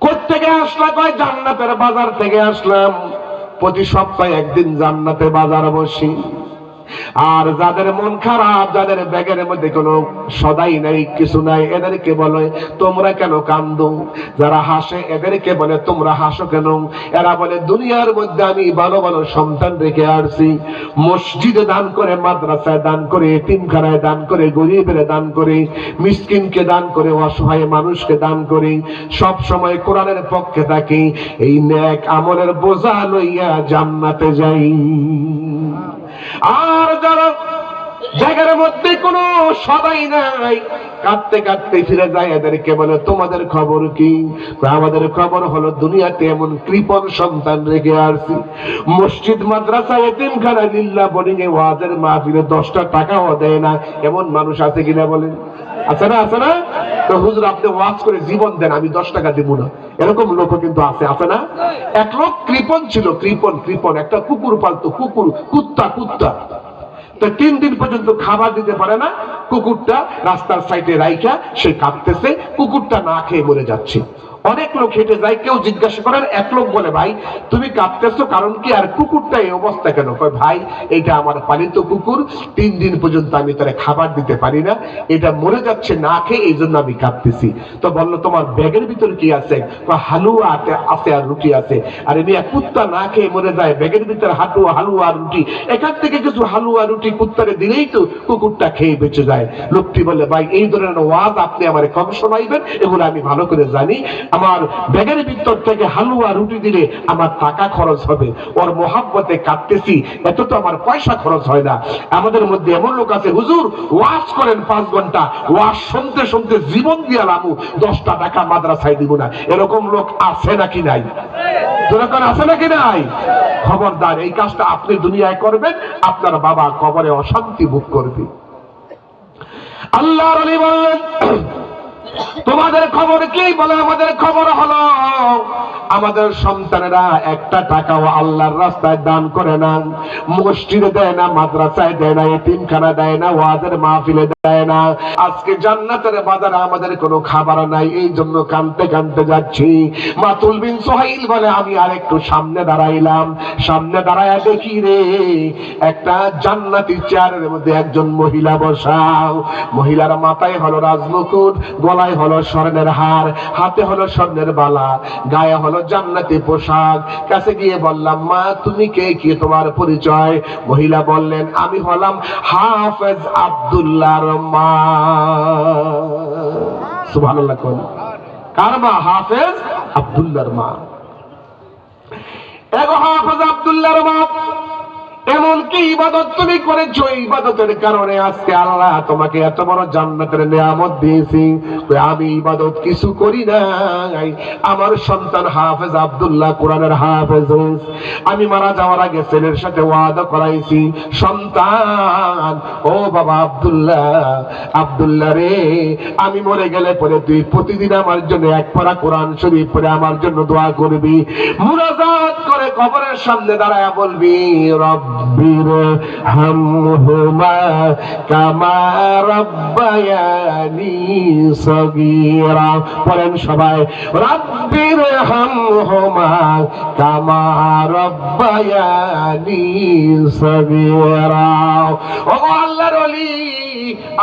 কোত্থেকে আসলা? কয় জান্নাতের বাজার থেকে আসলাম। প্রতি সপ্তাহে একদিন জান্নাতে বাজার বসি। আর যাদের মন খারাপ, যাদের ব্যাগের মধ্যে কোনো সদাই নাই, কিছু নাই, এদেরকে বলে তোমরা কেন কান্দো। যারা হাসে এদেরকে বলে তোমরা হাসো কেন। এরা বলে দুনিয়ার মধ্যে আমি ভালো ভালো সন্তান রেখে আসছি, মসজিদে দান করে, মাদ্রাসায় দান করে, এতিমখানায় দান করে, গরিবের দান করে, মিসকিনকে দান করে, অসহায় মানুষকে দান করে, সব সময় কোরআনের পক্ষে থাকি, এই নেক আমলের বোঝা লইয়া জান্নাতে যাই। আর যারা জায়গার মধ্যে কোনো সদাই নাই, কাঁদতে কাঁদতে ফিরে যায়, এদেরকে বলে তোমাদের খবর কি। আমাদের খবর হলো দুনিয়াতে এমন কৃপণ সন্তান রেখে আসছি, মসজিদ মাদ্রাসা এতিমখানা লিল্লাহ বোর্ডিং এ ওয়াজের মাহফিলে 10টা টাকাও দেয় না, এমন মানুষ আছে কিনা বলেন? আছে না? আছে না? তো হুজুর আপনি ওয়াজ করে জীবন দেন, আমি 10 টাকা দিব না, এরকম লোকও কিন্তু আছে। আছে না? এক লোক কৃপণ ছিল, কৃপণ একটা কুকুর পালতো, কুত্তা তো 3 দিন পর্যন্ত খাবার দিতে পারে না। কুকুরটা রাস্তার সাইডে রাইখা সে কাঁদতেছে, কুকুরটা না খেয়ে মরে যাচ্ছে। অনেক লোক হেঁটে যায়, কেউ জিজ্ঞাসা করেন, এক লোক বলে ভাই তুমি কাঁদতেছো কারণ কি, আর কুকুরটা এই অবস্থা কেন? কয় ভাই এটা আমার পালিত কুকুর, 3 দিন পর্যন্ত আমি তারে খাবার দিতে পারি না, এটা মরে যাচ্ছে না খেয়ে, এই জন্য আমি কাঁদতেছি। তো বললো তোমার ব্যাগের ভিতর কি আছে? হালুয়া আছে আর রুটি আছে। আর এমনি কুত্তা না খেয়ে মরে যায়, ব্যাগের ভিতর হালুয়া আর রুটি, এখান থেকে কিছু হালুয়া রুটি কুত্তারে দিলেই তো কুকুরটা খেয়ে বেঁচে যায়। লোকটি বলে ভাই এই ধরনের ওয়াজ আপনি আমার কম শোনাইবেন, এগুলো আমি ভালো করে জানি, আমার ব্যাগের ভিতর থেকে হালুয়া রুটি দিলে আমার টাকা খরচ হবে, ওর মোহাব্বতে কাটতেছি, এত তো আমার পয়সা খরচ হয় না। আমাদের মধ্যে এমন লোক আছে হুজুর ওয়াজ করেন 5 ঘন্টা, ওয়াজ শুনতে শুনতে জীবন দিয়া লামু, 10টা টাকা মাদ্রাসায় দিব না, এরকম লোক আছে নাকি নাই? যেরকম আছে নাকি নাই? খবরদার, এই কাজটা আপনি দুনিয়ায় করবেন, আপনার বাবা কবরে অশান্তি ভোগ করবে। আল্লাহর ওলি বললেন তোমাদের খবর কি? বলে আমাদের খবর হলো আমাদের সন্তানেরা 1টা টাকাও আল্লাহর রাস্তায় দান করে না, মসজিদে দেয় না, মাদ্রাসায় দেয় না, এতিমখানা দেয় না, ওয়াজের মাহফিলে দেয় না। আজকে জান্নাতের বাজারে আমাদের কোনো খাবার নাই, এই জন্য কাঁদতে কাঁদতে যাচ্ছি। মাতুল বিন সুহাইল বলে আমি আর একটু সামনে দাঁড়াইলাম, সামনে দাঁড়ায় দেখি রে একটা জান্নাতি চেয়ারের মধ্যে একজন মহিলা বসা। মহিলার মাথায় হলো রাজমুকুট, গলায় হলো স্বর্ণের হার, হাতে হলো স্বর্ণের বালা, গায়ে হলো জান্নাতি পোশাক। কাছে গিয়ে বললাম মা তুমি কে, কি তোমার পরিচয়? মহিলা বললেন আমি হলাম হাফেজ আব্দুল্লাহর মা। সুবহানাল্লাহ। কার মা? হাফেজ আব্দুল্লাহর মা। এগো হাফেজ আব্দুল্লাহর মা, এমন কি ইবাদত তুমি করেছো, ইবাদতের কারণে আজকে আল্লাহ তোমাকে এত বড় জান্নাতের নিয়ামত দিয়েছি। আমি ইবাদত কিছু করি নাই, আমার সন্তান হাফেজ আব্দুল্লাহ কোরআনের হাফেজ। আমি মারা যাওয়ার আগে ছেলের সাথে ওয়াদা করাইছি, সন্তান ও বাবা আব্দুল্লাহ রে, আমি মরে গেলে পরে তুই প্রতিদিন আমার জন্য 1 পারা কোরআন শরীফ পড়ে আমার জন্য দোয়া করবি, মুনাজাত করে কবরের সামনে দাঁড়ায় বলবি রব্বির হামহুমা কামা রাব্বায়ানি সগীরা। পড়েন সবাই, রব্বির হামহুমা কামা রাব্বায়ানি সগীরা। ও আল্লাহর ওলি,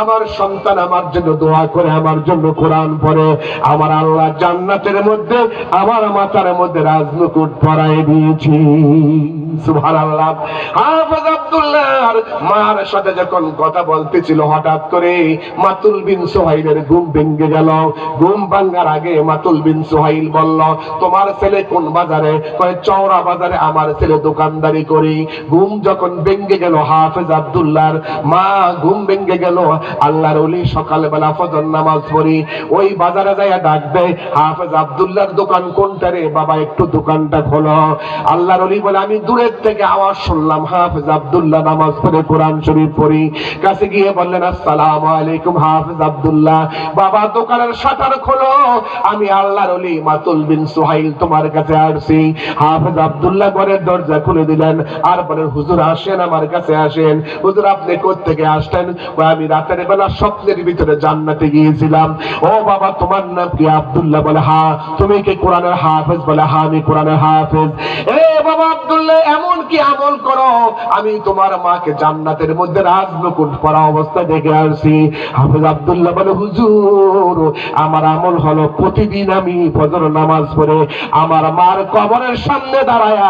আমার সন্তান আমার জন্য দোয়া করে, আমার জন্য কোরআন পড়ে, আমার আল্লাহ জান্নাতের মধ্যে আমার মাথার মধ্যে রাজমুকুট পরাই দিয়েছি। সুবহানাল্লাহ। হাফেজ আব্দুল্লাহর মার সাথে যখন কথা বলতেছিল, হঠাৎ করে মাতুল বিন সুহাইলের ঘুম ভেঙে গেল। ঘুম ভাঙার আগে মাতুল বিন সুহাইল বলল তোমার ছেলে কোন বাজারে? কয় চওড়া বাজারে আমার ছেলে দোকানদারি করি। ঘুম যখন ভেঙে গেল হাফেজ আব্দুল্লাহর মা, ঘুম ভেঙে গেল, আল্লাহর ওলি সকালবেলা ফজর নামাজ পড়ি ওই বাজারে যাইয়া ডাক দেয়, হাফেজ আব্দুল্লাহর দোকান কোনটা রে বাবা, একটু দোকানটা খোলো। আল্লাহর ওলি বলে আমি দূরের থেকে আওয়াজ শুনলাম হাফেজ আব্দুল্লাহ নামাজ পড়ে কোরআন শরীফ পড়ি। কাছে গিয়ে বললেন আসসালামু আলাইকুম হাফেজ আব্দুল্লাহ, বাবা দোকানের শাটার খোলো, আমি আল্লাহর ওলি মাতুল বিন সুহাইল তোমার কাছে আসছি। হাফেজ আব্দুল্লাহ ঘরের দরজা খুলে দিলেন আর বলেন হুজুর আসেন, আমার কাছে আসেন। হুজুর আপনি কোথা থেকে আসলেন? আমি রাতের বেলা স্বপ্নের ভিতরে জান্নাতে গিয়েছিলাম। ও বাবা তোমার নাম কি? আব্দুল্লাহ। বলে হ্যাঁ। তুমি কি কোরআনের হাফেজ? বলে হ্যাঁ আমি কোরআনের হাফেজ। এ বাবা আব্দুল্লাহ এমন কি আমল করো, আমি তোমার মাকে জান্নাতের মধ্যে রাজমুকুট পরা অবস্থায় দেখে আসছি। হাফেজ আব্দুল্লাহ বলে, হুজুর আমার আমল হলো প্রতিদিন আমি ফজর নামাজ পড়ে আমার মার কবরের সামনে দাঁড়ায়া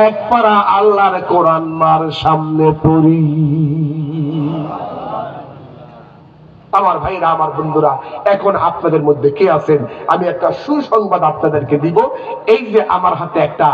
এক পারা আল্লাহর কোরআন মার সামনে পড়ি। আমার ভাইরা, আমার বন্ধুরা, এখন আপনাদের মধ্যে কে আছেন, আমি একটা সুসংবাদ আপনাদেরকে দিব। এই যে আমার হাতে একটা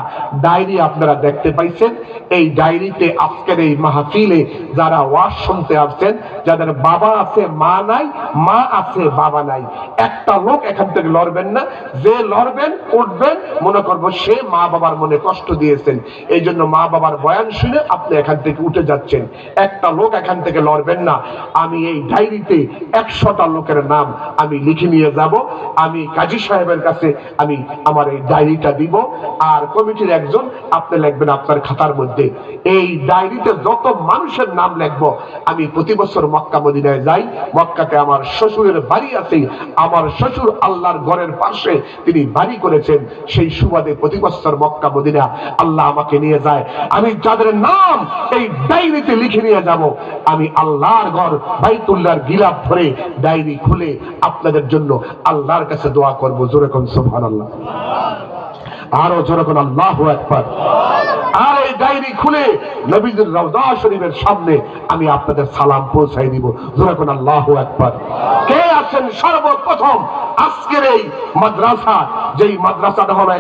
ডায়েরি আপনারা দেখতে পাইছেন, এই ডায়েরিতে আজকের এই মাহফিলে যারা ওয়াজ শুনতে আসছেন, যাদের বাবা আছে মা নাই, মা আছে বাবা নাই, একটা লোক এখান থেকে লড়বেন না। যে লড়বেন উঠবেন, মনে করবো সে মা বাবার মনে কষ্ট দিয়েছেন, এই জন্য মা বাবার বয়ান শুনে আপনি এখান থেকে উঠে যাচ্ছেন। একটা লোক এখান থেকে লড়বেন না। আমি এই ডায়েরিতে 100টা লোকের নাম আমি লিখে নিয়ে যাব। আমি কাজী সাহেবের কাছে আমি আমার এই ডায়েরিটা দিব, আর কমিটির একজন আপনি লিখবেন আপনার খাতার মধ্যে। এই ডায়েরিতে যত মানুষের নাম লিখবো, আমি প্রতি বছর মক্কা মদিনায় যাই, মক্কাতে আমার শ্বশুরের বাড়ি আছে, আমার শ্বশুর আল্লাহর ঘরের পাশে তিনি বাড়ি করেছেন, সেই সুবাদে প্রতি বছর মক্কা মদিনা আল্লাহ আমাকে নিয়ে যায়। আমি যাদের নাম এই ডায়েরিতে লিখে নিয়ে যাব, আমি আল্লাহর ঘর বাইতুল্লাহর গিলাফ ধরে ডায়েরি খুলে আপনাদের জন্য আল্লাহর কাছে দোয়া করব। জোরে কোন সুবহানাল্লাহ, আরো জোরে কোন আল্লাহু আকবার। আর এই ডায়েরি খুলে নবীজির রওজা শরীফের সামনে আমি আপনাদের সালাম পৌঁছাই দিব। জোরে কোন আল্লাহু আকবার। কে আছেন সর্বপ্রথম আজকের এই মাদ্রাসা, যেই মাদ্রাসাটা হলো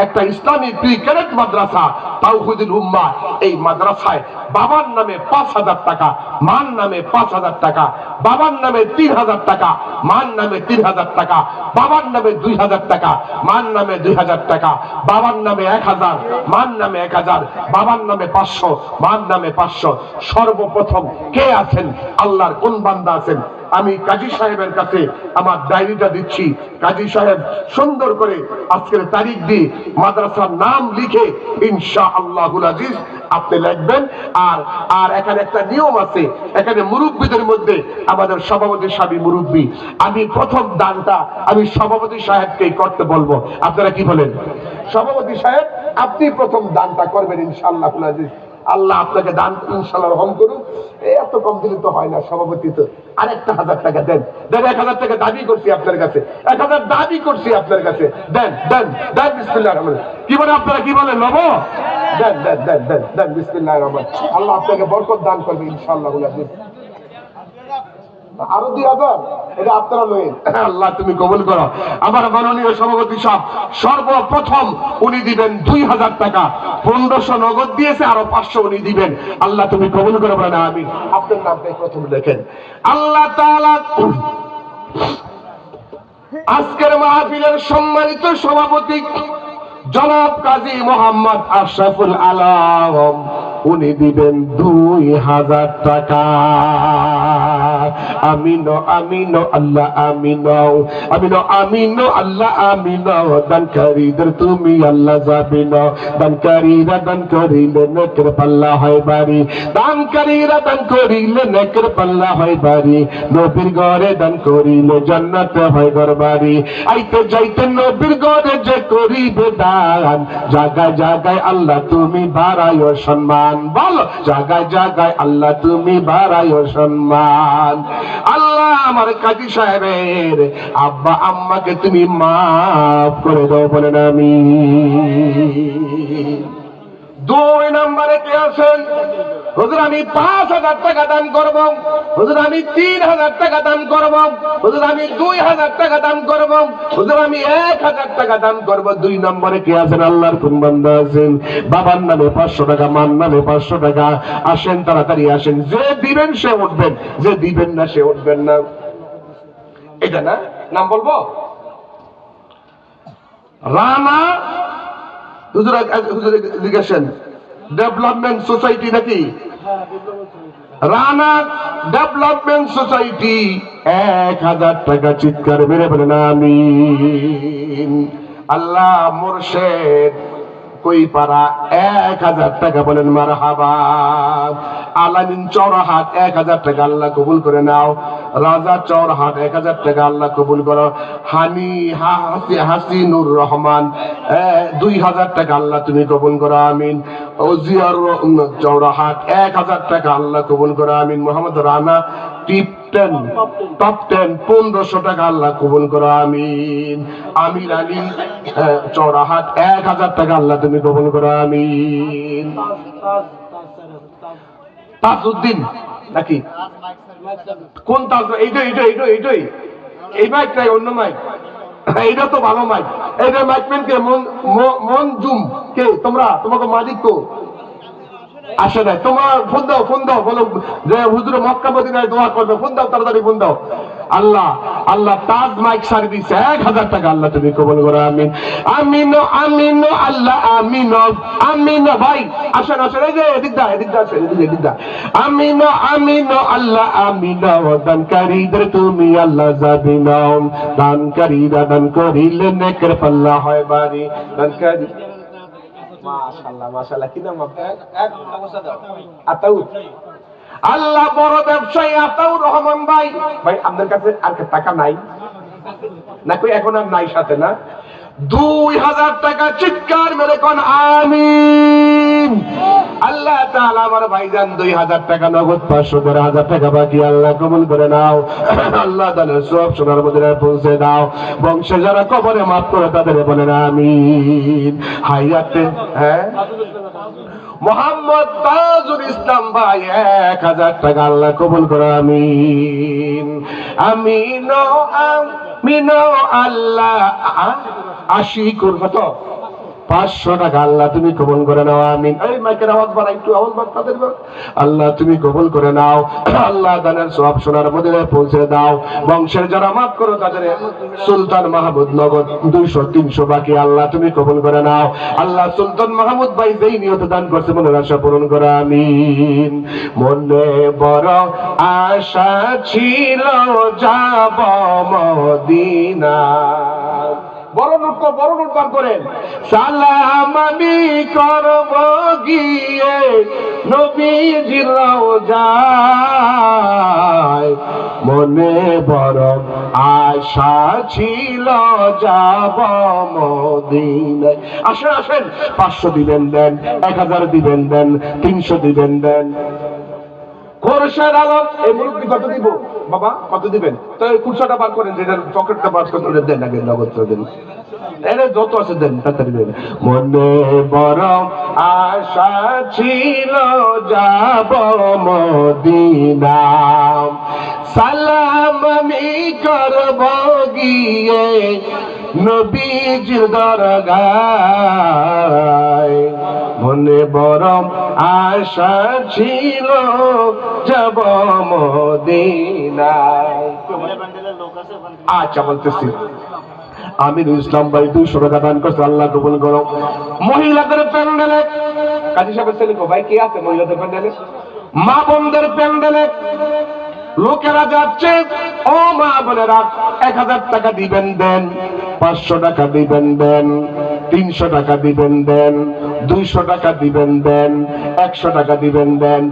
একটা ইসলামী প্রি ক্যাডেট মাদ্রাসা তাওহীদুল উম্মাহ। এই মাদ্রাসায় বাবার নামে 5000 টাকা, মার নামে 5000 টাকা, বাবার নামে 3000 টাকা, মার নামে 3000 টাকা, বাবার নামে 2000 টাকা, মার নামে 2000 টাকা, বাবার নামে 1000, মার নামে 1000, বাবার নামে 500, মার নামে 500। সর্বপ্রথম কে আছেন, আল্লাহর কোন বান্দা আছেন, আমি কাজী সাহেবের কাছে আমার ডায়েরিটা দিচ্ছি। কাজী সাহেব সুন্দর করে আজকের তারিখ দিয়ে মাদ্রাসার নাম লিখে ইনশাআল্লাহুল আজিজ আপনি লিখবেন। আর এখানে একটা নিয়ম আছে, এখানে মুরব্বীদের মধ্যে আমাদের সভাপতি সাহেব মুরব্বী, আমি প্রথম দানটা আমি সভাপতি সাহেবকেই করতে বলবো। আপনারা কি বলেন? সভাপতি সাহেব আপনি প্রথম দানটা করবেন ইনশাআল্লাহুল আজিজ। আল্লাহ আপনাকে দান ইনশাআল্লাহ রহম করুন। এত কম দিলে তো হয় না সভাপতি, তো আরেকটা 1000 টাকা দেন। 1000 টাকা দাবি করছি আপনার কাছে, 1000 দাবি করছি আপনার কাছে, দেন দেন দেন। বিসমিল্লাহির রহমানির রহিম। কি বলে আপনারা, কি বলেন? নব দেন দেন দেন দেন দেন। বিসমিল্লাহির রহমানির রহিম। আল্লাহ আপনাকে বরকত দান করবে ইনশাআল্লাহুল আজিজ। আরো 2000 এটা আপনারা লয়েন। আল্লাহ তুমি কবুল করো। আমার মাননীয় সভাপতি সাহেব সর্বপ্রথম উনি দিবেন 2000 টাকা, 1500 নগদ দিয়েছে, আরো 500 উনি দিবেন। আল্লাহ তুমি কবুল করো বলেন আমিন। আপনার নামটাই প্রথম লেখেন। আল্লাহ তাআলা আজকের মাহফিলের সম্মানিত সভাপতি জনাব কাজী মোহাম্মদ আশরাফুল আলম, উনি দিবেন 2000 টাকা। আমিন আমিন আল্লাহ আমিন আমিন আমিন আল্লাহ আমিন। দানকারীদের তুমি আল্লাহ যাবিন, দানকারীরা দান করিলে নেকের পাল্লা হয় বাড়ি, দানকারীরা দান করিলে নেকের পাল্লা হয় বাড়ি, নবীর ঘরে দান করিলে জান্নাতে হয় ঘর বাড়ি। আইতে যাইতে নবীর ঘরে যে করিবে দান, জায়গায় জায়গায় আল্লাহ তুমি বাড়াইও সম্মান। বলো জায়গায় জায়গায় আল্লাহ তুমি বাড়াইও সম্মান। আল্লাহ আমার কাজী সাহেবের আব্বা আম্মাকে তুমি মাফ করে দাও বলেন আমিন। 2 নম্বরে কে আছেন? হুজুর আমি 5000 টাকা দান করব, হুজুর আমি 3000 টাকা দান করব, হুজুর আমি 2000 টাকা দান করব, হুজুর আমি 1000 টাকা দান করব। 2 নম্বরে কে আছেন? আল্লাহর কোন বান্দা আছেন? বাবার নামে 500 টাকা, মার নামে 500 টাকা। আসেন তাড়াতাড়ি আসেন, যে দিবেন সে উঠবেন, যে দিবেন না সে উঠবেন না। এটা না নাম বলবো? রানা হুজুর, হুজুর লিখেছেন ডেভেলপমেন্ট সোসাইটি নাকি? রানা ডেভেলপমেন্ট সোসাইটি 1000 টাকা। চিৎকার মেরে বলেন আমিন। আল্লাহ মুর্শেদ কইপাড়া 1000 টাকা, বলেন মারহাবা। আলামিন চৌরাহাট 1000 টাকা, আল্লাহ কবুল করে নাও। রাজা চৌরাহাট 1000 টাকা, আল্লাহ কবুল করো। হাসিনুর রহমান 2000 টাকা, আল্লাহ তুমি কবুল করো, আমিন। ওজিয়ার চৌরাহাট 1000 টাকা, আল্লাহ কবুল করো, আমিন। মোহাম্মদ রানা টপ 10 1500 টাকা, আল্লাহ কবুল করো, আমিন। আমির আলী চৌরাহাট 1000 টাকা, আল্লাহ তুমি কবুল করো, আমিন। তাজউদ্দিন নাকি কোন তাজ? এইটাই এই মাইক নাই, অন্য মাইক। এইটা তো ভালো মাইক। এইটা মাইকম্যান কে? মনজুম কে? তোমরা, তোমাকে মালিক তো আসে নাই। তোমার ফোন দাও বলো যে হুজুর মক্কা মদিনায় দোয়া করবে। ফোন দাও, তাড়াতাড়ি ফোন দাও। আল্লাহ তাজ মাইক সার্ভিস 1000 টাকা, আল্লাহ তুমি কবুল করো, আমিন। আমিন আল্লাহ আমিন। ভাই আসেন, এই যে এদিক দা আসেন, এদিক দা। আমিন আল্লাহ আমিন। দানকারীদের তুমি আল্লাহ যাবি নাও, দানকারীরা দান করিলে নেকের পাল্লা হয় বাড়ি। দানকারী মাশাআল্লাহ কি নাম আপনার? আতাউর। আল্লাহ বড় ব্যবসায়ী আতাউর রহমান ভাই আপনার কাছে আর টাকা নাই নাকি? এখন আর নাই সাথে না? 2000 টাকা, চিৎকার মেরে কোন আমিন। আল্লাহ তাআলা আমার ভাইজান 2000 টাকা নগদ, 500 টাকা বাকি, আল্লাহ কবুল করে নাও। আল্লাহ তাআলা সব সোনার মদিনায় পৌঁছে দাও। বংশে যারা কবরে মাফ করে তাদের বলেন আমিন। হায়াতে মোহাম্মদ তাজুল ইসলাম ভাই 1000 টাকা, আল্লাহ কবুল করো, আমিন। আমিন আল্লাহ। আশিকুর কত? 500 টাকা, আল্লাহ তুমি কবুল করে নাও, আমিন। এই মাইকের আওয়াজ বাড়া, একটু আওয়াজ বাড়া তাদের, আল্লাহ তুমি কবুল করে নাও। আল্লাহ দানের সব সোনার মদিনায় পৌঁছে দাও। বংশের যারা মাফ করো তাদের সুলতান মাহমুদ নগদ 200-300 বাকি, আল্লাহ তুমি কবুল করে নাও। আল্লাহ সুলতান মাহমুদ ভাই যেই নিয়ত দান করছে মনের আশা পূরণ করো, আমিন। মনে বড় আশা ছিল যাব মদিনা। বড় নোট বার করেন। সালাম আমি করব গিয়ে নবীজির রওজায়, মনে বড় আশা ছিল যাব মদিনায়। আসেন 500 দিবেন দেন, 1000 দিবেন দেন, 300 দিবেন দেন। খোরশেদ আলম এই মুরব্বী কত দিব বাবা? কত দিবেন? তো খুচরাটা বার করেন, যেটার পকেটটা বার করে দেন, আগে নগদ দেন, এর যত আছে দেন, তাড়াতাড়ি দেন। মনে বড় আশা ছিল যাব মদিনা, সালাম আমি করব গিয়ে নবীজির দরগায়, মনে বড় আশা ছিল যাব মদিনায়। আচ্ছা বলতেছি, আমিনুল ইসলাম ভাই 200 টাকা দান করছে, আল্লাহ কবুল করো। মহিলাদের প্যান্ডেলে কাজী সাহেবের ছেলে ভাই কে আছে? মহিলাদের প্যান্ডেলে, মা বোনদের প্যান্ডেলে লোকেরা যাচ্ছে। ও মা বোনেরা, 1000 টাকা দিবেন দেন, 500 টাকা দিবেন দেন, 300 টাকা দিবেন দেন, 200 টাকা দিবেন দেন, 100 টাকা দিবেন দেন,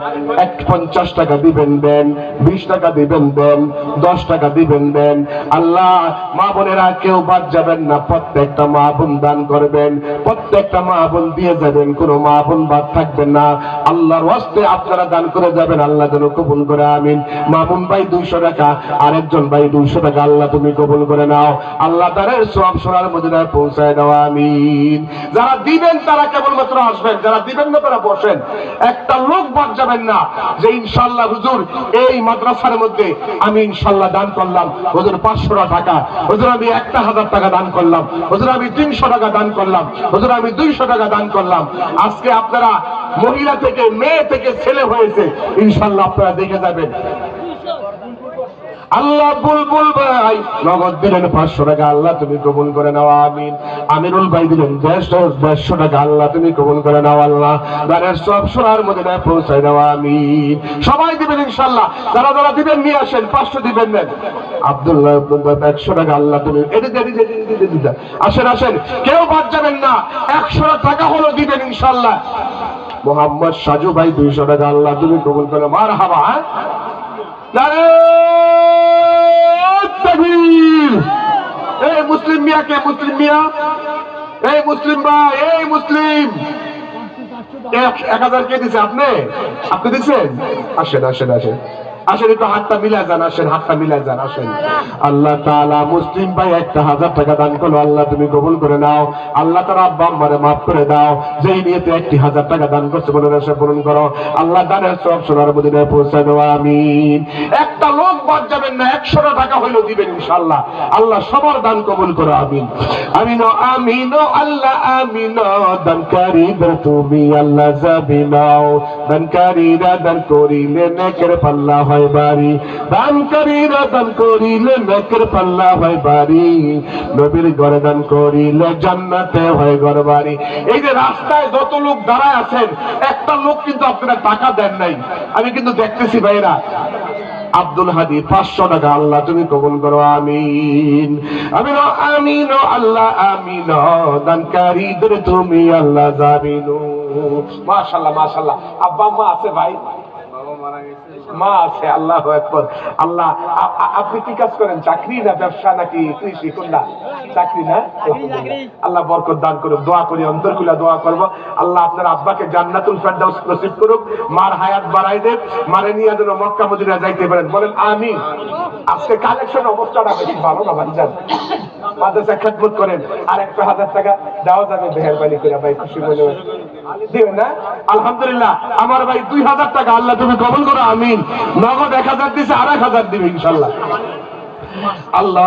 50 টাকা দিবেন দেন, 20 টাকা দিবেন দেন, 10 টাকা দিবেন দেন। আল্লাহ মা বোনেরা কেউ বাদ যাবেন না, প্রত্যেকটা মা বোন দান করবেন, প্রত্যেকটা মা বোন দিয়ে যাবেন, কোনো মা বোন বাদ থাকবেন না। আল্লাহর ওয়াস্তে আপনারা দান করে যাবেন, আল্লাহ যেন কবুল করে, আমিন। মামুন ভাই 200 টাকা, আরেকজন ভাই 200 টাকা, আল্লাহ তুমি কবুল করে নাও। আল্লাহ তাদের সব সোনার মদিনায় পৌঁছায় দাও, আমিন। যারা দিবেন তারা কেবলমাত্র আসবেন, যারা দিবেন না তারা বসেন। একটা লোক বাদ যাবেন না যে ইনশাআল্লাহ হুজুর এই মাদ্রাসার মধ্যে আমি ইনশাআল্লাহ দান করলাম, হুজুর 500 টাকা, হুজুর আমি 1000 টাকা দান করলাম, হুজুর আমি 300 টাকা দান করলাম, হুজুর আমি 200 টাকা দান করলাম। আজকে আপনারা মহিলা থেকে মেয়ে থেকে ছেলে হয়েছে, ইনশাআল্লাহ আপনারা দেখে যাবেন। আল্লাহ বুলবুল ভাই নগদ দিলেন 500 টাকা, আল্লাহ তুমি কবুল করে নাও আমিন। আমিরুল ভাই দিলেন 150 টাকা, আল্লাহ তুমি কবুল করে নাও আল্লাহ। দানের সব সোনার মদিনায় পৌঁছায় দাও আমিন। সবাই দিবেন ইনশাআল্লাহ। যারা যারা দিবেন নিয়ে আসেন, 500 দিবেন নেন। আব্দুল্লাহ 100 টাকা, আল্লাহ তুমি আসেন আসেন, কেউ বাদ যাবেন না। 100 টাকা হলো দিবেন ইনশাআল্লাহ। মোহাম্মদ সাজু ভাই 200 টাকা, আল্লাহ তুমি কবুল করে মারহাবা। এই মুসলিম মিয়া কে? মুসলিম মিয়া, এই মুসলিম ভাই, এই মুসলিম 1000 কে দিছে? আপনি দিচ্ছেন? আসেন আসেন আসেন আসেন, একটু হাতটা মিলা যান, আসেন হাতটা মিলা যান, আসেন। আল্লাহ তাআলা মুসলিম ভাই 1000 টাকা দান করলো, আল্লাহ তুমি কবুল করে নাও। আল্লাহ তার আব্বা আম্মারে মাফ করে দাও। যেই নিয়তে 1000 টাকা দান করছে বলে আশা পূরণ করো। আল্লাহ দানের সব সোনার মদিনায় পৌঁছে দাও আমিন। একটা লোক বাদ যাবেন না, 100 টাকা হইলো দিবেন ইনশাআল্লাহ। আল্লাহ সবার দান কবুল করো আমিন। আমিন আমিন আল্লাহ আমিন। দানকারীদের তুমি আল্লাহ জাবিনাও, দানকারীরা দান করিলে নেকের পাল্লা হয় বাড়ি, দানকারীরা দান করিলে নেকের পাল্লা হয় বাড়ি, নবীর ঘরে দান করিলে জান্নাতে হয় ঘর বাড়ি। এই যে রাস্তায় যত লোক দাঁড়ায় আছেন, একটা লোক কিন্তু আপনারা টাকা দেন নাই, আমি কিন্তু দেখতেছি ভাইরা। আব্দুল হাদি 500 টাকা, আল্লাহ তুমি কবুল করো আমিন। আমিন আমিন আল্লাহ আমিন। দানকারীদের তুমি আল্লাহ জাবিনু। মাশাআল্লাহ মাশাআল্লাহ। আব্বা আম্মা আছে ভাই? মা আছে, আল্লাহু আকবার। আল্লাহ আপনি কি কাজ করেন? চাকরি না ব্যবসা নাকি কৃষি? কোনটা? চাকরি না? আল্লাহ বরকত দান করুক। দোয়া করি, অন্তর খুলে দোয়া করব, আল্লাহ আপনার আব্বাকে জান্নাতুল ফেরদাউস নসিব করুক, মার হায়াত বাড়াই দেব, মারে নিয়ে যেন মক্কা মদিনা যাইতে পারেন। বলেন আমিন। আজকে কালেকশন অবস্থাটা বেশি ভালো না ভাই, যান মাদ্রাসা খেদমত করেন, আর 1000 টাকা দেওয়া যাবে মেহেরবানি করে ভাই, খুশি মনে দিবেন না? আলহামদুলিল্লাহ। আমার ভাই 2000 টাকা, আল্লাহ তুমি কবুল করো আমিন। নগদ 1000 দিছে, আর 1000 দিবে ইনশাআল্লাহ। আল্লাহ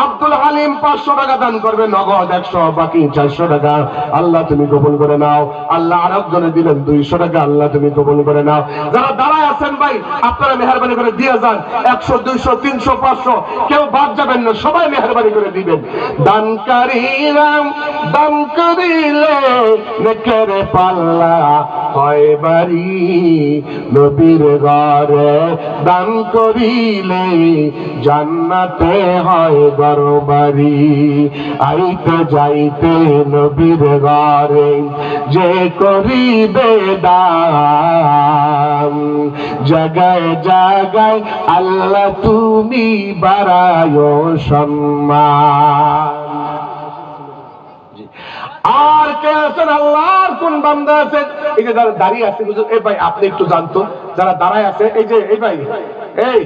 আব্দুল হালিম 500 টাকা দান করবে, নগদ 100, বাকি 400 টাকা, আল্লাহ তুমি কবুল করে নাও। আল্লাহ আরেকজনে দিলেন 200 টাকা, আল্লাহ তুমি কবুল করে নাও। যারা দাঁড়ায় আছেন ভাই, আপনারা মেহেরবানি করে দিয়ে যান। 100 200 300 500 কেউ বাদ যাবেন না, সবাই মেহেরবানি করে দিবেন। দানকারীরা দান করিলে নেকের পাল্লা হয় বাড়ি, নবীর ঘরে দান করিলে জান্নাতে হয় ঘর বাড়ি। আইতে যাইতে নবীর ঘরে যে করিবে দান, জাগায় জাগায় আল্লাহ তুমি বাড়ায় সম্মান। আর কে আছেন? আল্লাহর কোন বান্দা আছেন? এই যে যারা দাঁড়িয়ে আছে, এই ভাই আপনি একটু জানতো, যারা দাঁড়ায় আছে, এই যে এই ভাই, এই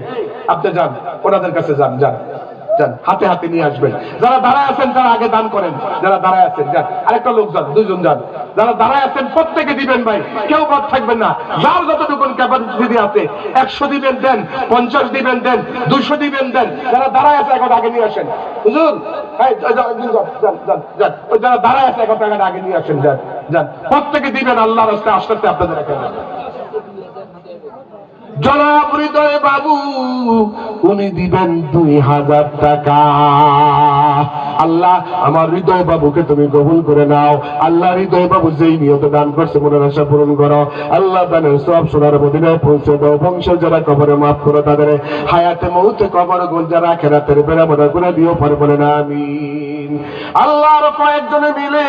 আপনি যান, ওনাদের কাছে যান, যান যান, হাতে হাতে নিয়ে আসবেন। যারা দাঁড়ায় আছেন তারা আগে দান করেন, যারা দাঁড়ায় আছেন যান। আরেকটা লোক যান, 2 জন যান। যারা দাঁড়ায় আছেন প্রত্যেকে দিবেন ভাই, কেউ বাদ থাকবেন না। যার যতটুকু ক্যাপাসিটি আছে, 100 দিবেন দেন, 50 দিবেন দেন, 200 দিবেন দেন। যারা দাঁড়ায় আছে এখন আগে নিয়ে আসেন। হুজুর যারা দাঁড়ায় আছে এখন টাকাটা আগে নিয়ে আসেন, যান যান, প্রত্যেকে দিবেন আল্লাহর রাস্তায়। আস্তে আস্তে আপনাদের এখানে জনাব হৃদয় বাবু উনি দিবেন 2000 টাকা। আল্লাহ আমার হৃদয় বাবুকে তুমি কবুল করে নাও। আল্লাহ হৃদয় বাবু যেই নিয়ত দান করছে মনের আশা পূরণ করো। আল্লাহ দানের সব সোনার মদিনায় পৌঁছে দাও। বংশের যারা কবরে মাফ করো, তাদের হায়াতে মৌতে কবর গোল যারা আখিরাতের বেড়া মনে করে দিও, পরে বলে না আমিন। আল্লাহর কয়েকজনে মিলে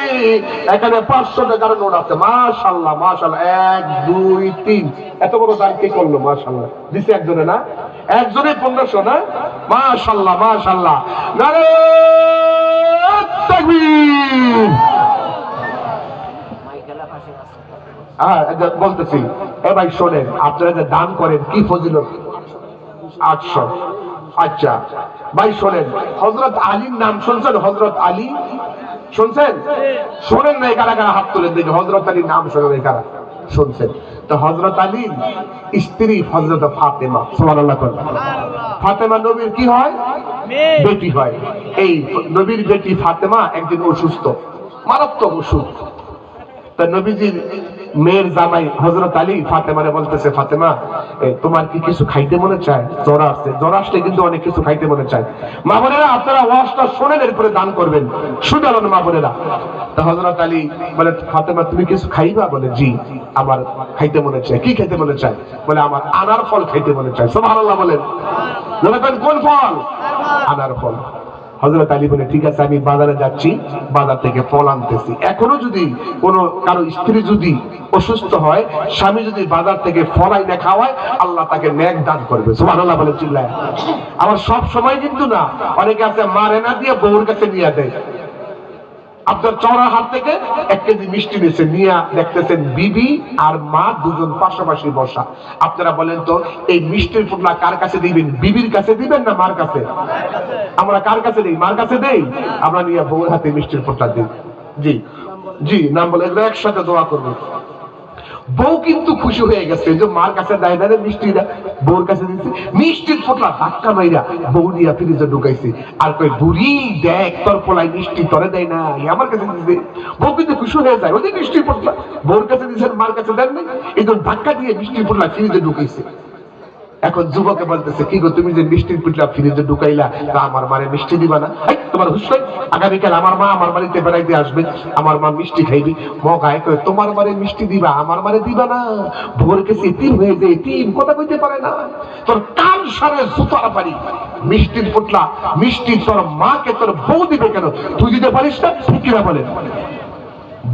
এখানে 500 টাকার নোট আছে। মাশাআল্লাহ মাশাআল্লাহ, 1 2 3 এত বড় দান কে করলো? মাশাআল্লাহ দিছে একজনে, না একজনে 1500 না? মাশাআল্লাহ মাশাআল্লাহ, নারে তাকবীর। বলতেছি এ ভাই শোনেন, আপনারা যে দান করেন কি ফজিলত? 800। আচ্ছা ভাই শোনেন, হযরত আলীর নাম শুনছেন? হযরত আলী শুনছেন? শোনেন না? কারা কারা হাত তুলেন দেখি, হযরত আলীর নাম শোনেন কারা শুনছেন? তো হযরত আলীর স্ত্রী হযরত ফাতেমা, সুবহানাল্লাহ। ফাতেমা নবীর কি হয়? বেটি হয়। এই নবীর বেটি ফাতেমা একদিন অসুস্থ, মারাত্মক অসুখ। তা নবীজির মেয়ের জামাই হযরত আলী ফাতেমারে বলতেছে, ফাতেমা তোমার কি কিছু খাইতে মনে চায়? জ্বর আসছে, জ্বর আসলে কিন্তু অনেক কিছু খাইতে মনে চায়। মা বোনেরা আপনারা ওয়াজটা শোনেন, এরপরে দান করবেন, শুনালেন মা বোনেরা। তো হযরত আলী বলে, ফাতেমা তুমি কিছু খাইবা? বলে, জি আমার খাইতে মনে চায়। কি খাইতে মনে চায়? বলে, আমার আনার ফল খাইতে মনে চায়। সুবহানাল্লাহ বলেন। কোন ফল? আনার ফল। হযরত আলী বলে, ঠিক আছে আমি বাজারে যাচ্ছি, বাজার থেকে ফল আনতেছি। এখনো যদি কোনো কারো স্ত্রী যদি অসুস্থ হয়, স্বামী যদি বাজার থেকে ফল আইনা খাওয়ায়, আল্লাহ তাকে নেক দান করবে। সুবহানাল্লাহ বলে চিল্লায়। আবার সব সময় কিন্তু না, অনেকে আছে মারে না দিয়ে বউর কাছে নিয়ে দেয়। আপনার চওড়া হাত থেকে 1 কেজি মিষ্টি নিয়েছে, নিয়ে দেখতেছেন বিবি আর মা দুজন পাশাপাশি বসা। আপনারা বলেন তো, এই মিষ্টির পুটলা কার কাছে দিবেন? বিবির কাছে দিবেন না মার কাছে? আমরা কার কাছে দিই? মার কাছে দেই। আমরা নিয়ে বউর হাতে মিষ্টির পুটলা দিই। জি জি, নাম বলে এগুলো একসাথে দোয়া করবো। বউ কিন্তু খুশি হয়ে গেছে যে মার কাছে দেয় না মিষ্টিটা, বউর কাছে দিচ্ছে। মিষ্টির ফোঁটা ধাক্কা মাইরা বউ নিয়ে ফ্রিজে ঢুকাইছে। আর কই, বুড়ি দেখ তোর পোলাই মিষ্টি তোরে দেয় না, আমার কাছে দিচ্ছে। বউ কিন্তু খুশি হয়ে যায়, ওই যে মিষ্টির ফোঁটা বউর কাছে দিচ্ছেন, মার কাছে দেন নাই, এই জন্য ধাক্কা দিয়ে মিষ্টির ফোঁটা ফ্রিজে ঢুকাইছে। এখন যুবকে বলতেছে, কি গো তুমি যে মিষ্টির পিঠা ফ্রিজে ঢুকাইলা, তা আমার মারে মিষ্টি দিবা না? তোমার হুশ নাই? আগামীকাল আমার মা আমার বাড়িতে বেড়াইতে আসবে, আমার মা মিষ্টি খাইবি। মগায় কয়, তোমার মারে মিষ্টি দিবা, আমার মারে দিবা না? ভোর কাছে এতিম হয়ে যায়, এতিম কথা কইতে পারে না। তোর কান সারে জুতার পারি। মিষ্টির পুটলা মিষ্টি তোর মাকে তোর বউ দিবে কেন? তুই দিতে পারিস না? ঠিক কিনা বলেন?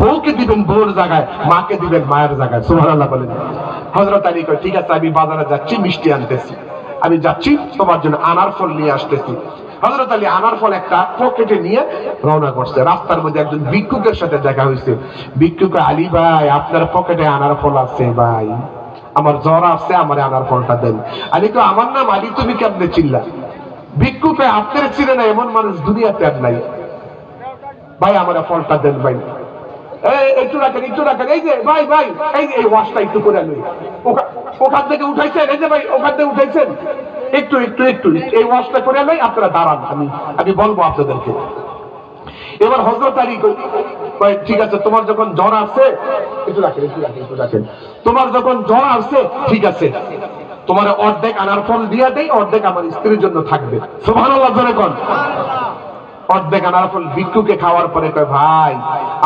বউকে দিবেন বউর জায়গায়, মাকে দিবেন মায়ের জায়গায়। সুবহানাল্লাহ বলেন। হযরত আলী কয়, ঠিক আছে আমি বাজারে যাচ্ছি, মিষ্টি আনতেছি, আমি যাচ্ছি তোমার জন্য আনার ফল নিয়ে আসতেছি। হযরত আলী আনার ফল একটা পকেটে নিয়ে রওনা করছে। রাস্তার মধ্যে একজন ভিক্ষুকের সাথে দেখা হয়েছে। ভিক্ষুক, আলী ভাই আপনার পকেটে আনার ফল আছে ভাই, আমার জ্বর আসছে, আমার আনার ফলটা দেন। আলী কয়, আমার নাম আলী, তুমি কেমনে চিল্লা? ভিক্ষুকে আপনার চিনে না এমন মানুষ দুনিয়াতে আর নাই, ভাই আমার ফলটা দেন ভাই। একটু রাখেন, একটু রাখেন, এই যে ভাই ভাই, এই যে এই ওয়াশটা একটু করে লই, ওখান থেকে উঠাইছেন, এই যে ভাই ওখান থেকে উঠাইছেন, একটু একটু একটু এই ওয়াশটা করে লই, আপনারা দাঁড়ান, আমি বলবো আপনাদেরকে। এবার হযরত আলী কয়, ঠিক আছে তোমার যখন জ্বর আসছে, একটু রাখেন একটু রাখেন একটু রাখেন, তোমার যখন জ্বর আসছে ঠিক আছে, তোমার অর্ধেক আনার ফল দিয়া দেই, অর্ধেক আমার স্ত্রীর জন্য থাকবে। সুবহানাল্লাহ জোরে কোন। অর্ধেক আনার ফল ভিক্ষুকে খাওয়ার পরে কয়, ভাই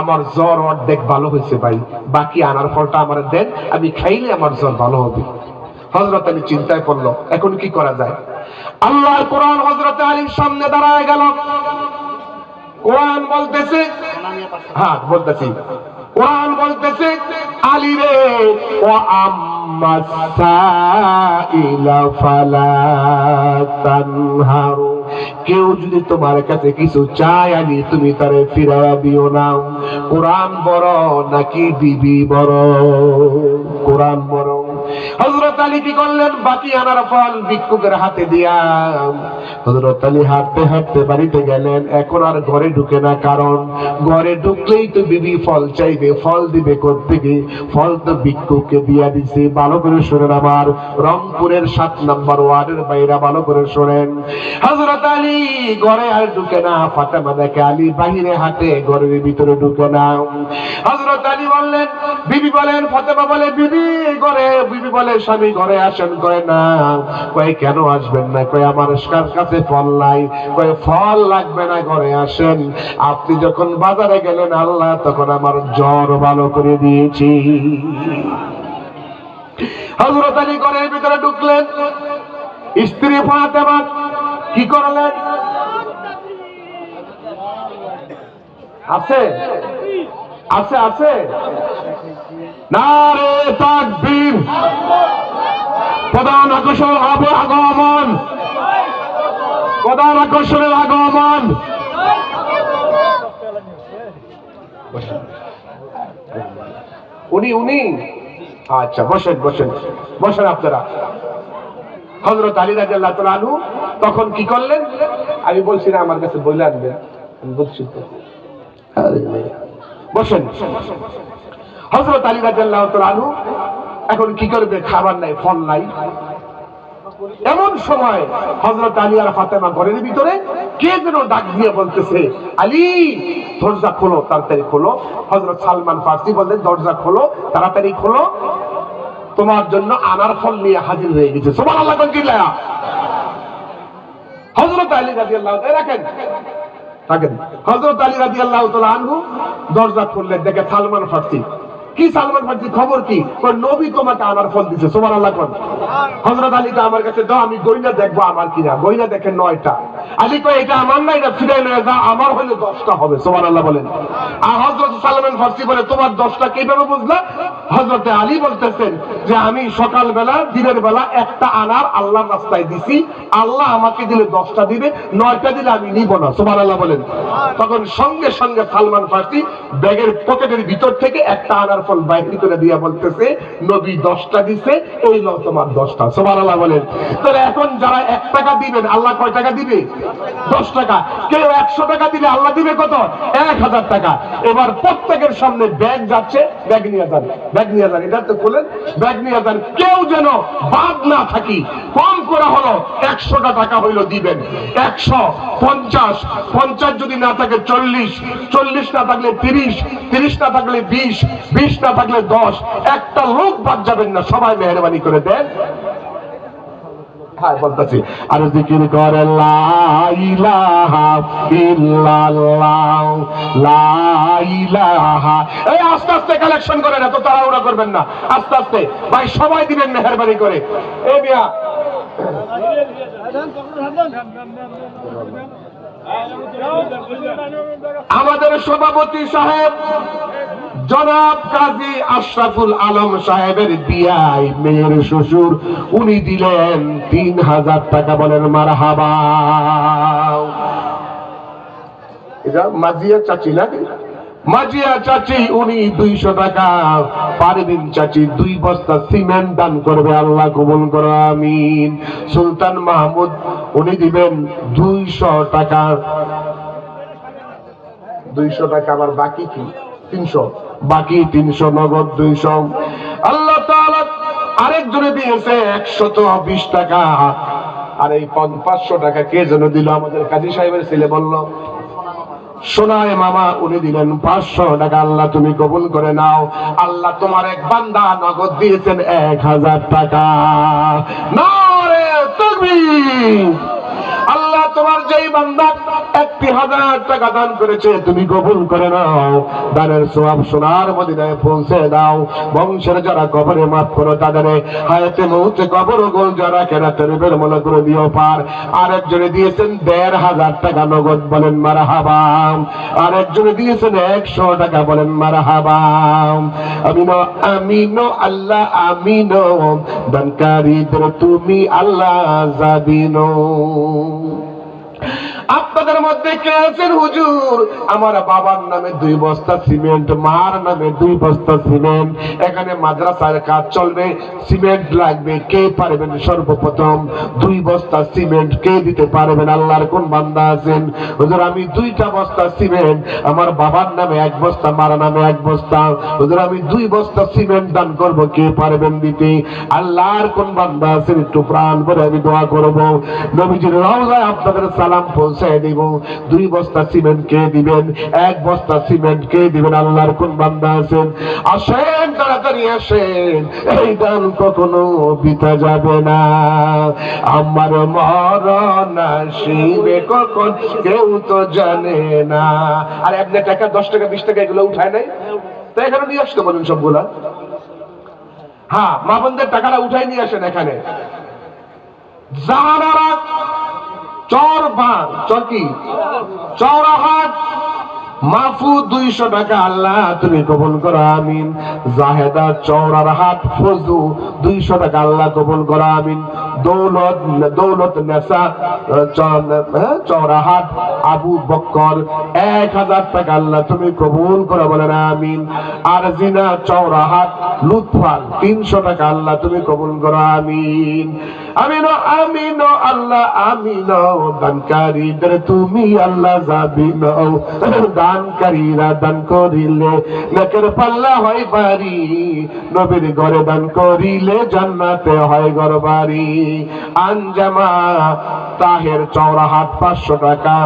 আমার জ্বর অর্ধেক ভালো হয়েছে ভাই, বাকি আনার ফলটা আমার দেন, আমি খাইলে আমার জ্বর ভালো হবে। হযরত আলী চিন্তায় পড়লো, এখন কি করা যায়? আল্লাহর কোরআন হযরত আলীর সামনে দাঁড়ায় গেল। কোরআন বলতেছে, হ্যাঁ বলতেছি, কোরআন বলতেছে, আলী রে, ওয়া আম্মাস সাইলা ফালা তানহারু, কেউ যদি তোমার কাছে কিছু চায় আলী তুমি তারে ফিরাইয়া দিও না। কোরআন বড় নাকি বিবি বড়? কোরআন বড়। হযরত আলী কি করলেন? বাকি আনার ফল ভিক্ষুকের হাতে দিয়া হযরত আলী হাঁটতে হাঁটতে বাড়িতে গেলেন। এখন আর ঘরে ঢুকে না, কারণ ঘরে ঢুকলেই তো বিবি ফল চাইবে, ফল দিবে কোত্থেকে? ফল তো ভিক্ষুককে দিয়া দিছে। ভালো করে শোনেন, আমার রংপুরের 7 নম্বর ওয়ার্ডের বাইরা ভালো করে শোনেন। হযরত আলী ঘরে আর ঢুকে না। ফাতেমা দেখে আলী বাহিরে হাঁটে, ঘরের ভিতরে ঢুকে না। হযরত আলী বললেন, বিবি বলেন, ফাতেমা বলে বিবি ঘরে, বিবি বলে স্বামী ঘরে আসেন। কয় না। কয় কেন আসবেন না? কয় আমার কাছে ফল নাই। কয় ফল লাগবে না, ঘরে আসেন। আপনি যখন বাজারে গেলেন আল্লাহ তখন আমার জ্বর ভালো করে দিয়েছি। হযরত আলী ঘরের ভিতরে ঢুকলেন। স্ত্রী ফাতেমা কি করলেন? আছে আছে আছে, নারে তাকবীর। প্রধান আকর্ষণ আগমন, প্রধান আকর্ষণের আগমন। উনি উনি আচ্ছা বসেন বসেন বসেন আপনারা। হযরত আলী রাদিয়াল্লাহু তাআলা আনহু তখন কি করলেন? আমি বলছি না আমার কাছে বলে আনবেন, আমি বলছি তো। বসেন। হযরত আলী রাদিয়াল্লাহু তাআলা আনহু এখন কি করবে? খাবার নাই, ফল নাই। এমন সময় হযরত আলী আর ফাতেমা ঘরের ভিতরে কে যেন ডাক দিয়ে বলতেছে, আলী দরজা খোলো, তাড়াতাড়ি খোলো। হযরত সালমান ফারসি বললেন, দরজা খোলো, তাড়াতাড়ি খোলো, তোমার জন্য আনার ফল নিয়ে হাজির হয়ে গেছে। সুবহানাল্লাহ। হযরত আলী রাদিয়াল্লাহু তাআলা রাখেন, হযরত আলী রাদিয়াল্লাহু তাআলা আনহু দরজা খুললেন, দেখে সালমান ফারসি। কি সালমান ফারসি, খবর কি? নবী তোমাকে আনার ফল দিছে। সুবহানাল্লাহ। হযরত আলীকে আমার কাছে দাও, আমি গয়না দেখবো আমার কিনা। গয়না দেখেন 9টা। আলী কয় এটা আমার না, এটা ফিরাই নিয়ে যা, আমার হলে 10টা হবে। সুবহানাল্লাহ বলেন। আর হযরত সালমান ফারসি বলে, তোমার 10টা কিভাবে বুঝলা? হযরত আলী বলতেছেন যে আমি সকাল বেলা দিনের বেলা একটা আনার আল্লাহর রাস্তায় দিছি, আল্লাহ আমাকে দিলে 10টা দিবে, 9টা দিলে আমি নিব না। সুবহানাল্লাহ বলেন। তখন সঙ্গে সঙ্গে সালমান ফারসি ব্যাগের পকেটের ভিতর থেকে একটা আনার ফল বাইরে করে দিয়া বলতেছে, নবী 10টা দিছে, এই লো তোমার 10টা। সুবহানাল্লাহ বলেন। তাহলে এখন যারা 1 টাকা দিবেন, আল্লাহ কয় টাকা দিবে? 10 টাকা। কেউ 100 টাকা দিলে আল্লাহ দিবে কত? 1000 টাকা। এবার প্রত্যেকের সামনে ব্যাগ যাচ্ছে, ব্যাগ নিয়ে যান, ব্যাগ নিয়ে যান, এটা তো বলেন, ব্যাগ নিয়ে যান, কেউ যেন বাদ না থাকি। কম করা হলো 100টা টাকা হইলো দিবেন। 150, 50 যদি না থাকে 40, 40 না থাকলে 30, 30 না থাকলে 20, 20 না থাকলে 10। একটা লোক বাদ যাবেন না, সবাই মেহরবানি করে দেন। হ্যাঁ বলতেছি, আর জিকির করে লা ইলাহা ইল্লাল্লাহ, লা ইলাহা। এই আস্তে আস্তে কালেকশন করেন, এত তাড়াহুড়া করবেন না, আস্তে আস্তে ভাই সবাই দিবেন মেহরবানি করে। এই মিয়া আমাদের সভাপতি সাহেব জনাব কাজী আশরাফুল আলম সাহেবের বিয়াই মেয়ের শ্বশুর, উনি দিলেন 3000 টাকা। বলেন মারহাবা। এটা মাজিয়া চাচি নাকি? মাজিয়া চাচি, উনি 200 টাকা। পারবিন চাচি 2 বস্তা সিমেন্ট দান করবে, আল্লাহ কবুল করো, আমিন। সুলতান মাহমুদ, উনি দিবেন 200 টাকা। 200 টাকা, আবার বাকি কি? 300, বাকি 300 নগদ 200। আল্লাহ তাআলা আরেকজনে দিয়েছে 120 টাকা। আর এই 500 টাকা কে যেন দিল? আমাদের কাজী সাহেবের ছেলে বলল, সোনায় মামা, উনি দিলেন 500 টাকা। আল্লাহ তুমি কবুল করে নাও। আল্লাহ তোমার এক বান্দা নগদ দিয়েছেন 1000 টাকা। নারে তাকবীর। আল্লাহ তোমার যেই বান্দা 1000 টাকা দান করেছে, তুমি কবুল করে নাও। দানের সওয়াব সোনার মদিনায় পৌঁছে দাও। বংশের যারা কবরে মাফ করো, তাদের হায়াতে মৌতে কবর গোল যারা কেরাতের বেরমলা করে দিও পার। আরেকজনে দিয়েছেন 1500 টাকা নগদ। বলেন মারহাবা। আরেকজনে দিয়েছেন 100 টাকা। বলেন মারহাবা। আমিনো আমিনো আল্লাহ আমিনো, দানকারীদের তুমি আল্লাহ জাবিনো। আপনাদের মধ্যে কে আছেন হুজুর আমার বাবার নামে 2 বস্তা সিমেন্ট, মার নামে 2 বস্তা সিমেন্ট, এখানে মাদ্রাসার কাজ চলবে, সিমেন্ট লাগবে, কে পারবেন? সর্বপ্রথম 2 বস্তা সিমেন্ট কে দিতে পারবেন? আল্লাহর কোন বান্দা আছেন? হুজুর আমি 2টা বস্তা সিমেন্ট, আমার বাবার নামে 1 বস্তা, মার নামে 1 বস্তা, হুজুর আমি 2 বস্তা সিমেন্ট দান করব, কে পারবেন দিতে? আল্লাহর কোন বান্দা আছেন? একটু প্রাণ ভরে আমি দোয়া করব, নবীজির রওজায় আপনাদের সালাম পৌঁছে দিব। 2 বস্তা সিমেন্ট কে দিবেন? 1 বস্তা সিমেন্ট কে দিবেন? আল্লাহর কোন বান্দা আছেন? আসেন, তাড়াতাড়ি আসেন, এই দান কখনো বৃথা যাবে না। আমার মরণ আসিবে কখন কেউ তো জানে না। আর এমনি টাকা 10 টাকা 20 টাকা এগুলো উঠায় নাই, তো এখানে নিয়ে আসতে বলেন সবগুলা। হ্যাঁ, মা বোনদের টাকাটা উঠাই নিয়ে আসেন এখানে। জাহানারা চৌরাহাট মাফু 200 টাকা। আল্লাহ তুমি কবুল করো, আমিন। জাহেদা চৌরাহাট ফজু 200 টাকা। আল্লাহ কবুল করো, আমিন। দৌলত নেসা চৌরাহাট আবু বক্কর 1000 টাকা। আল্লাহ তুমি কবুল করো, বলেন আমিন। আর জিনা চৌরাহাট লুৎফান 300 টাকা। আল্লাহ তুমি কবুল করো, আমিন। আমিন আমিন আল্লাহ আমিন দানকারীদের তুমি আল্লাহ জাবিন দানকারীরা দান করিলে নেকের পাল্লা হয় বাড়ি নবীর ঘরে দান করিলে জান্নাতে হয় ঘর বাড়ি আঞ্জামা তাহের চৌরাহাট 500 টাকা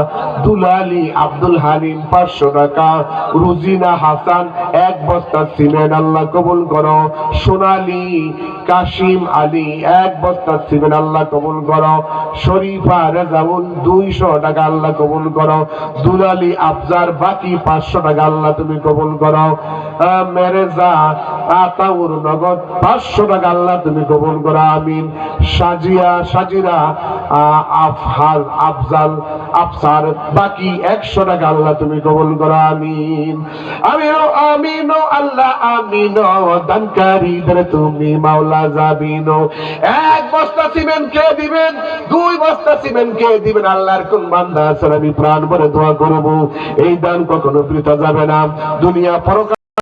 দুলালি আব্দুল হালিম 500 টাকা রুজিনা হাসান 1 বস্তা সিমেন্ট আল্লাহ কবুল করো সোনালি কাশিম আলী 1 বস্তা সিমেন্ট আল্লাহ কবুল করো শরীফা রেজাউল 200 টাকা আল্লাহ কবুল করো দুলালি আফজার বাকি 500 টাকা আল্লাহ তুমি কবুল করো মেরেজা আতাউর নগদ 500 টাকা আল্লাহ তুমি কবুল করো আমিন সাজিরা আফহাল আফজাল আফসার বাকি 100 টাকা আল্লাহ তুমি কবুল করো আমিন আমিন আমিন আল্লাহ আমিন দানকারীদের তুমি মাওলা জাবিন 1 বস্তা সিমেন্ট কে দিবেন 2 বস্তা সিমেন্ট কে দিবেন আল্লাহর কোন বান্দা আছে আমি প্রাণ ভরে দোয়া করব এই দান কখনো বৃথা যাবে না দুনিয়া পরকাল